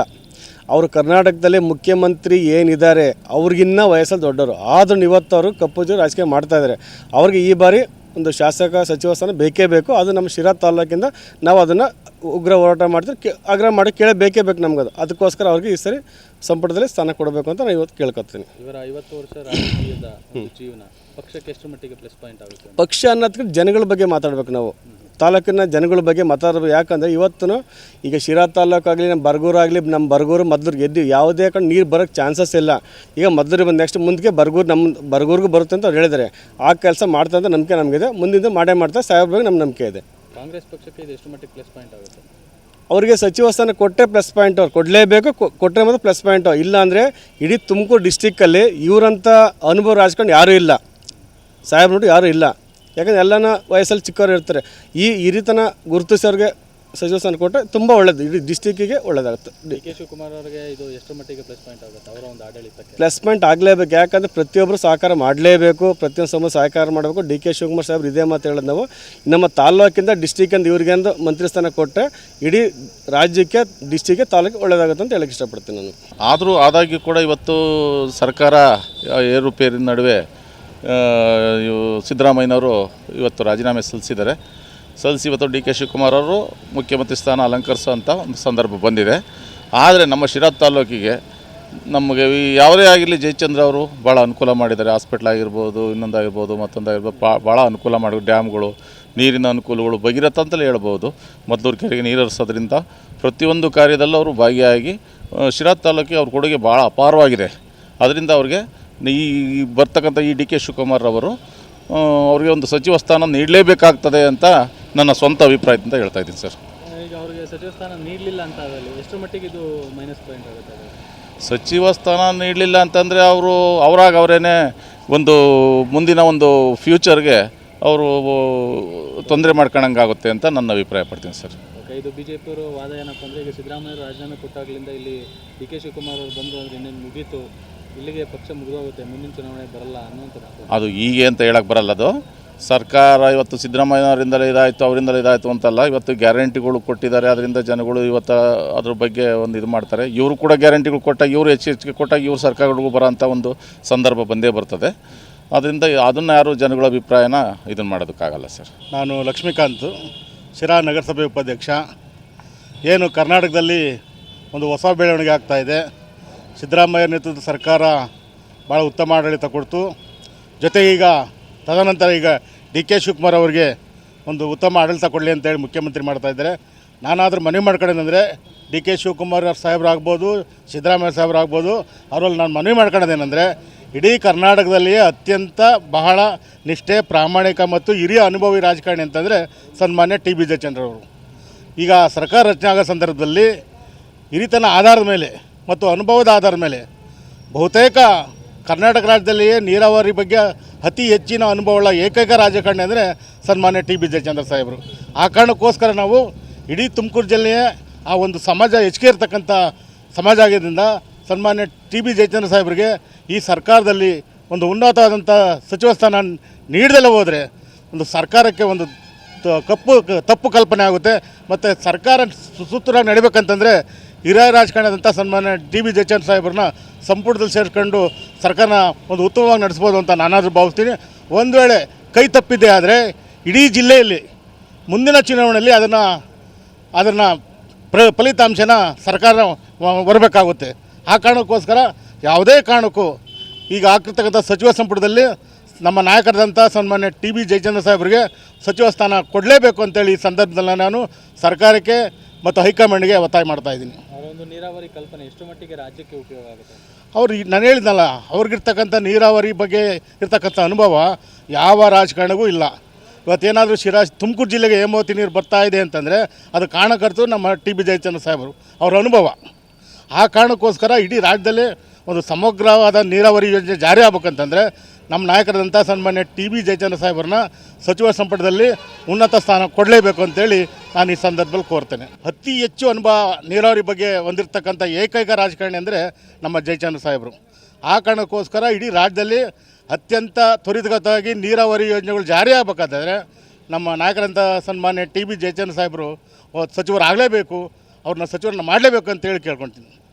ಅವರು ಕರ್ನಾಟಕದಲ್ಲಿ ಮುಖ್ಯಮಂತ್ರಿ ಏನಿದ್ದಾರೆ ಅವ್ರಿಗಿನ್ನ ವಯಸ್ಸಲ್ಲಿ ದೊಡ್ಡವರು, ಆದ್ರೂ ಇವತ್ತು ಅವರು ಕಪ್ಪು ಚುಕ್ಕೆ ರಾಜಕೀಯ ಮಾಡ್ತಾಯಿದ್ದಾರೆ. ಅವ್ರಿಗೆ ಈ ಬಾರಿ ಒಂದು ಶಾಸಕ ಸಚಿವ ಸ್ಥಾನ ಬೇಕೇ ಬೇಕು. ಅದು ನಮ್ಮ ಶಿರಾ ತಾಲ್ಲೂಕಿಂದ ನಾವು ಅದನ್ನು ಉಗ್ರ ಹೋರಾಟ ಮಾಡ್ತೀವಿ, ಆಗ್ರಹ ಮಾಡಿ ಬೇಕೇ ಬೇಕು ನಮ್ಗೆ. ಅದಕ್ಕೋಸ್ಕರ ಅವ್ರಿಗೆ ಈ ಸರಿ ಸಂಪುಟದಲ್ಲಿ ಸ್ಥಾನ ಕೊಡಬೇಕು ಅಂತ ನಾನು ಇವತ್ತು ಕೇಳ್ಕೊತೀನಿ. ಇವರ 50 ವರ್ಷ ರಾಜಕೀಯದ ಜೀವನ ಪಕ್ಷಕ್ಕೆ ಎಷ್ಟು ಮಟ್ಟಿಗೆ ಪ್ಲಸ್ ಪಾಯಿಂಟ್ ಆಗುತ್ತೆ? ಪಕ್ಷ ಅನ್ನೋದಕ್ಕೆ ಜನಗಳ ಬಗ್ಗೆ ಮಾತಾಡಬೇಕು ನಾವು, ತಾಲೂಕಿನ ಜನಗಳ ಬಗ್ಗೆ ಮಾತಾಡಬೇಕು. ಯಾಕಂದರೆ ಇವತ್ತು ಈಗ ಶಿರಾ ತಾಲೂಕಾಗಲಿ, ನಮ್ಮ ಬರಗೂರಾಗಲಿ, ನಮ್ಮ ಬರಗೂರು ಮೊದಲು ಗೆದ್ದು ಯಾವುದೇ ಕಡೆ ನೀರು ಬರೋಕ್ಕೆ ಚಾನ್ಸಸ್ ಇಲ್ಲ. ಈಗ ಮೊದಲು ಬಂದು ನೆಕ್ಸ್ಟ್ ಮುಂದಕ್ಕೆ ಬರಗೂರು, ನಮ್ಮ ಬರಗೂರಿಗೂ ಬರುತ್ತೆ ಅಂತ ಅವ್ರು ಹೇಳಿದ್ದಾರೆ. ಆ ಕೆಲಸ ಮಾಡ್ತಾ ಅಂತ ನಂಬಿಕೆ ನಮಗಿದೆ. ಮುಂದಿಂದ ಮಾಡೇ ಮಾಡ್ತಾರೆ ಸಾಹೇಬ್ರ ಬಗ್ಗೆ ನಮ್ಮ ನಂಬಿಕೆ ಇದೆ. ಕಾಂಗ್ರೆಸ್ ಪಕ್ಷಕ್ಕೆ ಇದು ಎಷ್ಟು ಮಟ್ಟಿಗೆ ಪ್ಲಸ್ ಪಾಯಿಂಟ್ ಆಗುತ್ತೆ? ಅವರಿಗೆ ಸಚಿವ ಸ್ಥಾನ ಕೊಟ್ಟರೆ ಪ್ಲಸ್ ಪಾಯಿಂಟು, ಅವ್ರು ಕೊಡಲೇಬೇಕು, ಕೊಟ್ಟರೆ ಮಾತ್ರ ಪ್ಲಸ್ ಪಾಯಿಂಟು. ಇಲ್ಲ ಅಂದರೆ ಇಡೀ ತುಮಕೂರು ಡಿಸ್ಟಿಕ್ಕಲ್ಲಿ ಇವರಂಥ ಅನುಭವ ರಾಜಕಾರಣ ಯಾರೂ ಇಲ್ಲ, ಸಾಹೇಬ್ರ ನೋಡಿ ಯಾರೂ ಇಲ್ಲ. ಯಾಕಂದರೆ ಎಲ್ಲನ ವಯಸ್ಸಲ್ಲಿ ಚಿಕ್ಕವರು ಇರ್ತಾರೆ. ಈ ಹಿರಿತನ ಗುರುತಿಸೋರಿಗೆ ಸಚಿವ ಸ್ಥಾನ ಕೊಟ್ಟರೆ ತುಂಬ ಒಳ್ಳೆಯದು, ಇಡೀ ಡಿಸ್ಟಿಕ್ಕಿಗೆ ಒಳ್ಳೆಯದಾಗುತ್ತೆ. ಡಿ ಕೆ ಶಿವಕುಮಾರ್ ಅವರಿಗೆ ಇದು ಎಷ್ಟು ಮಟ್ಟಿಗೆ ಪ್ಲಸ್ ಪಾಯಿಂಟ್ ಆಗುತ್ತೆ ಅವರ ಒಂದು ಆಡಳಿತಕ್ಕೆ? ಪ್ಲಸ್ ಪಾಯಿಂಟ್ ಆಗಲೇಬೇಕು. ಯಾಕಂದರೆ ಪ್ರತಿಯೊಬ್ಬರು ಸಹಕಾರ ಮಾಡಲೇಬೇಕು, ಪ್ರತಿಯೊಂದು ಸಮಯ ಸಹಕಾರ ಮಾಡಬೇಕು. ಡಿ ಕೆ ಶಿವಕುಮಾರ್ ಸಾಹೇಬ್ರು ಇದೇ ಮಾತು ಹೇಳೋದು ನಾವು. ನಮ್ಮ ತಾಲ್ಲೂಕಿಂದ ಡಿಸ್ಟಿಕ್ಕಿಂದ ಇವ್ರಿಗೆಂದು ಮಂತ್ರಿ ಸ್ಥಾನ ಕೊಟ್ಟರೆ ಇಡೀ ರಾಜ್ಯಕ್ಕೆ, ಡಿಸ್ಟಿಕ್ಗೆ, ತಾಲೂಕಿಗೆ ಒಳ್ಳೆಯದಾಗುತ್ತೆ ಅಂತ ಹೇಳಕ್ಕೆ ಇಷ್ಟಪಡ್ತೀನಿ ನಾನು. ಆದಾಗ್ಯೂ ಕೂಡ ಇವತ್ತು ಸರ್ಕಾರ ಏರುಪೇರಿನ ನಡುವೆ ಸಿದ್ದರಾಮಯ್ಯನವರು ಇವತ್ತು ರಾಜೀನಾಮೆ ಸಲ್ಲಿಸಿ ಇವತ್ತು ಡಿ ಕೆ ಶಿವಕುಮಾರ್ ಅವರು ಮುಖ್ಯಮಂತ್ರಿ ಸ್ಥಾನ ಅಲಂಕರಿಸೋಂಥ ಒಂದು ಸಂದರ್ಭ ಬಂದಿದೆ. ಆದರೆ ನಮ್ಮ ಶಿರಾ ತಾಲ್ಲೂಕಿಗೆ ನಮಗೆ ಯಾವುದೇ ಆಗಿರಲಿ ಜಯಚಂದ್ರ ಅವರು ಭಾಳ ಅನುಕೂಲ ಮಾಡಿದ್ದಾರೆ. ಹಾಸ್ಪಿಟ್ಲ್ ಆಗಿರ್ಬೋದು, ಇನ್ನೊಂದಾಗಿರ್ಬೋದು, ಮತ್ತೊಂದಾಗಿರ್ಬೋದು, ಭಾಳ ಅನುಕೂಲ ಮಾಡಿ, ಡ್ಯಾಮ್ಗಳು, ನೀರಿನ ಅನುಕೂಲಗಳು, ಭಗೀರಥ ಅಂತಲೇ ಹೇಳ್ಬೋದು. ಮೊದಲೂರು ಕೆರೆಗೆ ನೀರು ಹರಿಸೋದ್ರಿಂದ ಪ್ರತಿಯೊಂದು ಕಾರ್ಯದಲ್ಲೂ ಅವರು ಭಾಗಿಯಾಗಿ ಶಿರಾ ತಾಲ್ಲೂಕಿಗೆ ಅವ್ರ ಕೊಡುಗೆ ಭಾಳ ಅಪಾರವಾಗಿದೆ. ಅದರಿಂದ ಅವ್ರಿಗೆ ಈ ಬರ್ತಕ್ಕಂಥ ಈ ಡಿ ಕೆ ಶಿವಕುಮಾರ್ ಅವರು ಅವ್ರಿಗೆ ಒಂದು ಸಚಿವ ಸ್ಥಾನ ನೀಡಲೇಬೇಕಾಗ್ತದೆ ಅಂತ ನನ್ನ ಸ್ವಂತ ಅಭಿಪ್ರಾಯದಿಂದ ಹೇಳ್ತಾ ಇದ್ದೀನಿ ಸರ್. ಈಗ ಅವ್ರಿಗೆ ಸಚಿವ ಸ್ಥಾನ ನೀಡಲಿಲ್ಲ ಅಂತ ಆದಲ್ಲಿ ಎಷ್ಟು ಮಟ್ಟಿಗೆ ಇದು ಮೈನಸ್ ಪಾಯಿಂಟ್ ಆಗುತ್ತೆ? ಸಚಿವ ಸ್ಥಾನ ನೀಡಲಿಲ್ಲ ಅಂತಂದರೆ ಅವರೇನೆ ಒಂದು ಮುಂದಿನ ಒಂದು ಫ್ಯೂಚರ್ಗೆ ಅವರು ತೊಂದರೆ ಮಾಡ್ಕೊಳ್ಳೋಂಗಾಗುತ್ತೆ ಅಂತ ನನ್ನ ಅಭಿಪ್ರಾಯ ಪಡ್ತೀನಿ ಸರ್. ಓಕೆ, ಇದು BJP ಅವರು ವಾದ ಏನಪ್ಪ ಅಂದರೆ, ಈಗ ಸಿದ್ದರಾಮಯ್ಯ ರಾಜೀನಾಮೆ ಕೊಟ್ಟಾಗಲಿಂದ ಇಲ್ಲಿ ಡಿ ಕೆ ಶಿವಕುಮಾರ್ ಅವರು ಬಂದು ಅಂದರೆ ಇನ್ನೇನು ಮುಗೀತು, ಇಲ್ಲಿಗೆ ಪಕ್ಷ ಮುಗಿದೋಗುತ್ತೆ, ಮುಂದಿನ ಚುನಾವಣೆ ಬರಲ್ಲ ಅನ್ನುವಂಥ ಮಾತು. ಅದು ಹೀಗೆ ಅಂತ ಹೇಳಕ್ಕೆ ಬರಲ್ಲ. ಅದು ಸರ್ಕಾರ ಇವತ್ತು ಸಿದ್ದರಾಮಯ್ಯನವರಿಂದಲೇ ಇದಾಯಿತು ಅವರಿಂದಲೇ ಇದಾಯಿತು ಅಂತಲ್ಲ, ಇವತ್ತು ಗ್ಯಾರಂಟಿಗಳು ಕೊಟ್ಟಿದ್ದಾರೆ, ಅದರಿಂದ ಜನಗಳು ಇವತ್ತು ಅದ್ರ ಬಗ್ಗೆ ಒಂದು ಇದು ಮಾಡ್ತಾರೆ. ಇವರು ಕೂಡ ಗ್ಯಾರಂಟಿಗಳು ಕೊಟ್ಟಾಗ ಇವರು ಹೆಚ್ಚಿಗೆ ಕೊಟ್ಟಾಗ ಇವ್ರು ಸರ್ಕಾರಗಳಿಗೂ ಬರೋಂಥ ಒಂದು ಸಂದರ್ಭ ಬಂದೇ ಬರ್ತದೆ. ಅದರಿಂದ ಅದನ್ನು ಯಾರು ಜನಗಳ ಅಭಿಪ್ರಾಯನ ಇದನ್ನು ಮಾಡೋದಕ್ಕಾಗಲ್ಲ ಸರ್. ನಾನು ಲಕ್ಷ್ಮೀಕಾಂತ್, ಶಿರಾ ನಗರಸಭೆ ಉಪಾಧ್ಯಕ್ಷ. ಏನು ಕರ್ನಾಟಕದಲ್ಲಿ ಒಂದು ಹೊಸ ಬೆಳವಣಿಗೆ ಆಗ್ತಾಯಿದೆ. ಸಿದ್ದರಾಮಯ್ಯ ನೇತೃತ್ವದ ಸರ್ಕಾರ ಭಾಳ ಉತ್ತಮ ಆಡಳಿತ ಕೊಡ್ತು. ಜೊತೆಗೆ ಈಗ ತದನಂತರ ಈಗ ಡಿ ಕೆ ಶಿವಕುಮಾರ್ ಅವರಿಗೆ ಒಂದು ಉತ್ತಮ ಆಡಳಿತ ಕೊಡಲಿ ಅಂತೇಳಿ ಮುಖ್ಯಮಂತ್ರಿ ಮಾಡ್ತಾಯಿದ್ದಾರೆ. ನಾನಾದರೂ ಮನವಿ ಮಾಡ್ಕೊಳ್ಳೋದಂದರೆ ಡಿ ಕೆ ಶಿವಕುಮಾರ್ ಸಾಹೇಬ್ರಾಗ್ಬೋದು, ಸಿದ್ದರಾಮಯ್ಯ ಸಾಹೇಬ್ರಾಗ್ಬೋದು, ಅವರಲ್ಲಿ ನಾನು ಮನವಿ ಮಾಡ್ಕೊಳ್ಳೋದೇನೆಂದರೆ ಇಡೀ ಕರ್ನಾಟಕದಲ್ಲಿಯೇ ಅತ್ಯಂತ ಬಹಳ ನಿಷ್ಠೆ, ಪ್ರಾಮಾಣಿಕ ಮತ್ತು ಹಿರಿಯ ಅನುಭವಿ ರಾಜಕಾರಣಿ ಅಂತಂದರೆ ಸನ್ಮಾನ್ಯ ಟಿ ಬಿ ಜಯಚಂದ್ರವರು. ಈಗ ಸರ್ಕಾರ ರಚನೆ ಆಗೋ ಸಂದರ್ಭದಲ್ಲಿ ಹಿರಿತನ ಆಧಾರದ ಮೇಲೆ ಮತ್ತು ಅನುಭವದ ಆಧಾರದ ಮೇಲೆ ಬಹುತೇಕ ಕರ್ನಾಟಕ ರಾಜ್ಯದಲ್ಲಿಯೇ ನೀರಾವರಿ ಬಗ್ಗೆ ಅತಿ ಹೆಚ್ಚಿನ ಅನುಭವವುಳ್ಳ ಏಕೈಕ ರಾಜಕಾರಣಿ ಅಂದರೆ ಸನ್ಮಾನ್ಯ ಟಿ ಬಿ ಜಯಚಂದ್ರ ಸಾಹೇಬರು. ಆ ಕಾರಣಕ್ಕೋಸ್ಕರ ನಾವು ಇಡೀ ತುಮಕೂರು ಜಿಲ್ಲೆಯೇ ಆ ಒಂದು ಸಮಾಜ ಹೆಚ್ಚಿಗೆ ಇರ್ತಕ್ಕಂಥ ಸಮಾಜ ಆಗಿದ್ದರಿಂದ ಸನ್ಮಾನ್ಯ ಟಿ ಬಿ ಜಯಚಂದ್ರ ಸಾಹೇಬರಿಗೆ ಈ ಸರ್ಕಾರದಲ್ಲಿ ಒಂದು ಉನ್ನತವಾದಂಥ ಸಚಿವ ಸ್ಥಾನ ನೀಡದಲ್ಲೇ ಹೋದರೆ ಒಂದು ಸರ್ಕಾರಕ್ಕೆ ಒಂದು ತಪ್ಪು ಕಲ್ಪನೆ ಆಗುತ್ತೆ. ಮತ್ತು ಸರ್ಕಾರ ಸುತ್ತೂರಾಗಿ ನಡಿಬೇಕಂತಂದರೆ ಹಿರಿಯ ರಾಜಕಾರಣದಂಥ ಸನ್ಮಾನ್ಯ ಟಿ ಬಿ ಜಯಚಂದ್ರ ಸಾಹೇಬ್ರನ್ನ ಸಂಪುಟದಲ್ಲಿ ಸೇರಿಸ್ಕೊಂಡು ಸರ್ಕಾರನ ಒಂದು ಉತ್ತಮವಾಗಿ ನಡೆಸ್ಬೋದು ಅಂತ ನಾನಾದರೂ ಭಾವಿಸ್ತೀನಿ. ಒಂದು ವೇಳೆ ಕೈ ತಪ್ಪಿದ್ದೇ ಆದರೆ ಇಡೀ ಜಿಲ್ಲೆಯಲ್ಲಿ ಮುಂದಿನ ಚುನಾವಣೆಯಲ್ಲಿ ಅದನ್ನು ಫಲಿತಾಂಶನ ಸರ್ಕಾರ ಬರಬೇಕಾಗುತ್ತೆ. ಆ ಕಾರಣಕ್ಕೋಸ್ಕರ ಯಾವುದೇ ಕಾರಣಕ್ಕೂ ಈಗ ಆಗ್ತಿರ್ತಕ್ಕಂಥ ಸಚಿವ ಸಂಪುಟದಲ್ಲಿ ನಮ್ಮ ನಾಯಕರಾದಂಥ ಸನ್ಮಾನ್ಯ ಟಿ ಬಿ ಜಯಚಂದ್ರ ಸಾಹೇಬರಿಗೆ ಸಚಿವ ಸ್ಥಾನ ಕೊಡಲೇಬೇಕು ಅಂತೇಳಿ ಈ ಸಂದರ್ಭದಲ್ಲಿ ನಾನು ಸರ್ಕಾರಕ್ಕೆ ಮತ್ತು ಹೈಕಮಾಂಡ್ಗೆ ಒತ್ತಾಯ ಮಾಡ್ತಾಯಿದ್ದೀನಿ. ಅವರೊಂದು ನೀರಾವರಿ ಕಲ್ಪನೆ ಎಷ್ಟು ಮಟ್ಟಿಗೆ ರಾಜ್ಯಕ್ಕೆ ಉಪಯೋಗ ಆಗುತ್ತೆ? ನಾನು ಹೇಳಿದ್ನಲ್ಲ, ಅವ್ರಿಗಿರ್ತಕ್ಕಂಥ ನೀರಾವರಿ ಬಗ್ಗೆ ಇರ್ತಕ್ಕಂಥ ಅನುಭವ ಯಾವ ರಾಜಕಾರಣಗೂ ಇಲ್ಲ. ಇವತ್ತೇನಾದರೂ ತುಮಕೂರು ಜಿಲ್ಲೆಗೆ ಹೇಮಾವತಿ ನೀರು ಬರ್ತಾ ಇದೆ ಅಂತಂದರೆ ಅದು ಕಾರಣಕರ್ತರು ನಮ್ಮ ಟಿ ಬಿ ಜಯಚಂದ್ರ ಸಾಹೇಬರು, ಅವರ ಅನುಭವ. ಆ ಕಾರಣಕ್ಕೋಸ್ಕರ ಇಡೀ ರಾಜ್ಯದಲ್ಲೇ ಒಂದು ಸಮಗ್ರವಾದ ನೀರಾವರಿ ಯೋಜನೆ ಜಾರಿ ಆಗ್ಬೇಕಂತಂದರೆ ನಮ್ಮ ನಾಯಕರಾದಂಥ ಸನ್ಮಾನ್ಯ ಟಿ ಬಿ ಜಯಚಂದ್ರ ಸಾಹೇಬ್ರನ್ನ ಸಚಿವ ಸಂಪುಟದಲ್ಲಿ ಉನ್ನತ ಸ್ಥಾನ ಕೊಡಲೇಬೇಕು ಅಂತೇಳಿ ನಾನು ಈ ಸಂದರ್ಭದಲ್ಲಿ ಕೋರ್ತೇನೆ. ಅತಿ ಹೆಚ್ಚು ಅನುಭವ ನೀರಾವರಿ ಬಗ್ಗೆ ಹೊಂದಿರತಕ್ಕಂಥ ಏಕೈಕ ರಾಜಕಾರಣಿ ಅಂದರೆ ನಮ್ಮ ಜಯಚಂದ್ರ ಸಾಹೇಬರು. ಆ ಕಾರಣಕ್ಕೋಸ್ಕರ ಇಡೀ ರಾಜ್ಯದಲ್ಲಿ ಅತ್ಯಂತ ತ್ವರಿತಗತವಾಗಿ ನೀರಾವರಿ ಯೋಜನೆಗಳು ಜಾರಿ ಆಗಬೇಕಾದ್ರೆ ನಮ್ಮ ನಾಯಕರಂಥ ಸನ್ಮಾನ್ಯ ಟಿ ಬಿ ಜಯಚಂದ್ರ ಸಾಹೇಬರು ಸಚಿವರಾಗಲೇಬೇಕು, ಅವ್ರನ್ನ ಸಚಿವರನ್ನ ಮಾಡಲೇಬೇಕು ಅಂತೇಳಿ ಕೇಳ್ಕೊಳ್ತೀನಿ.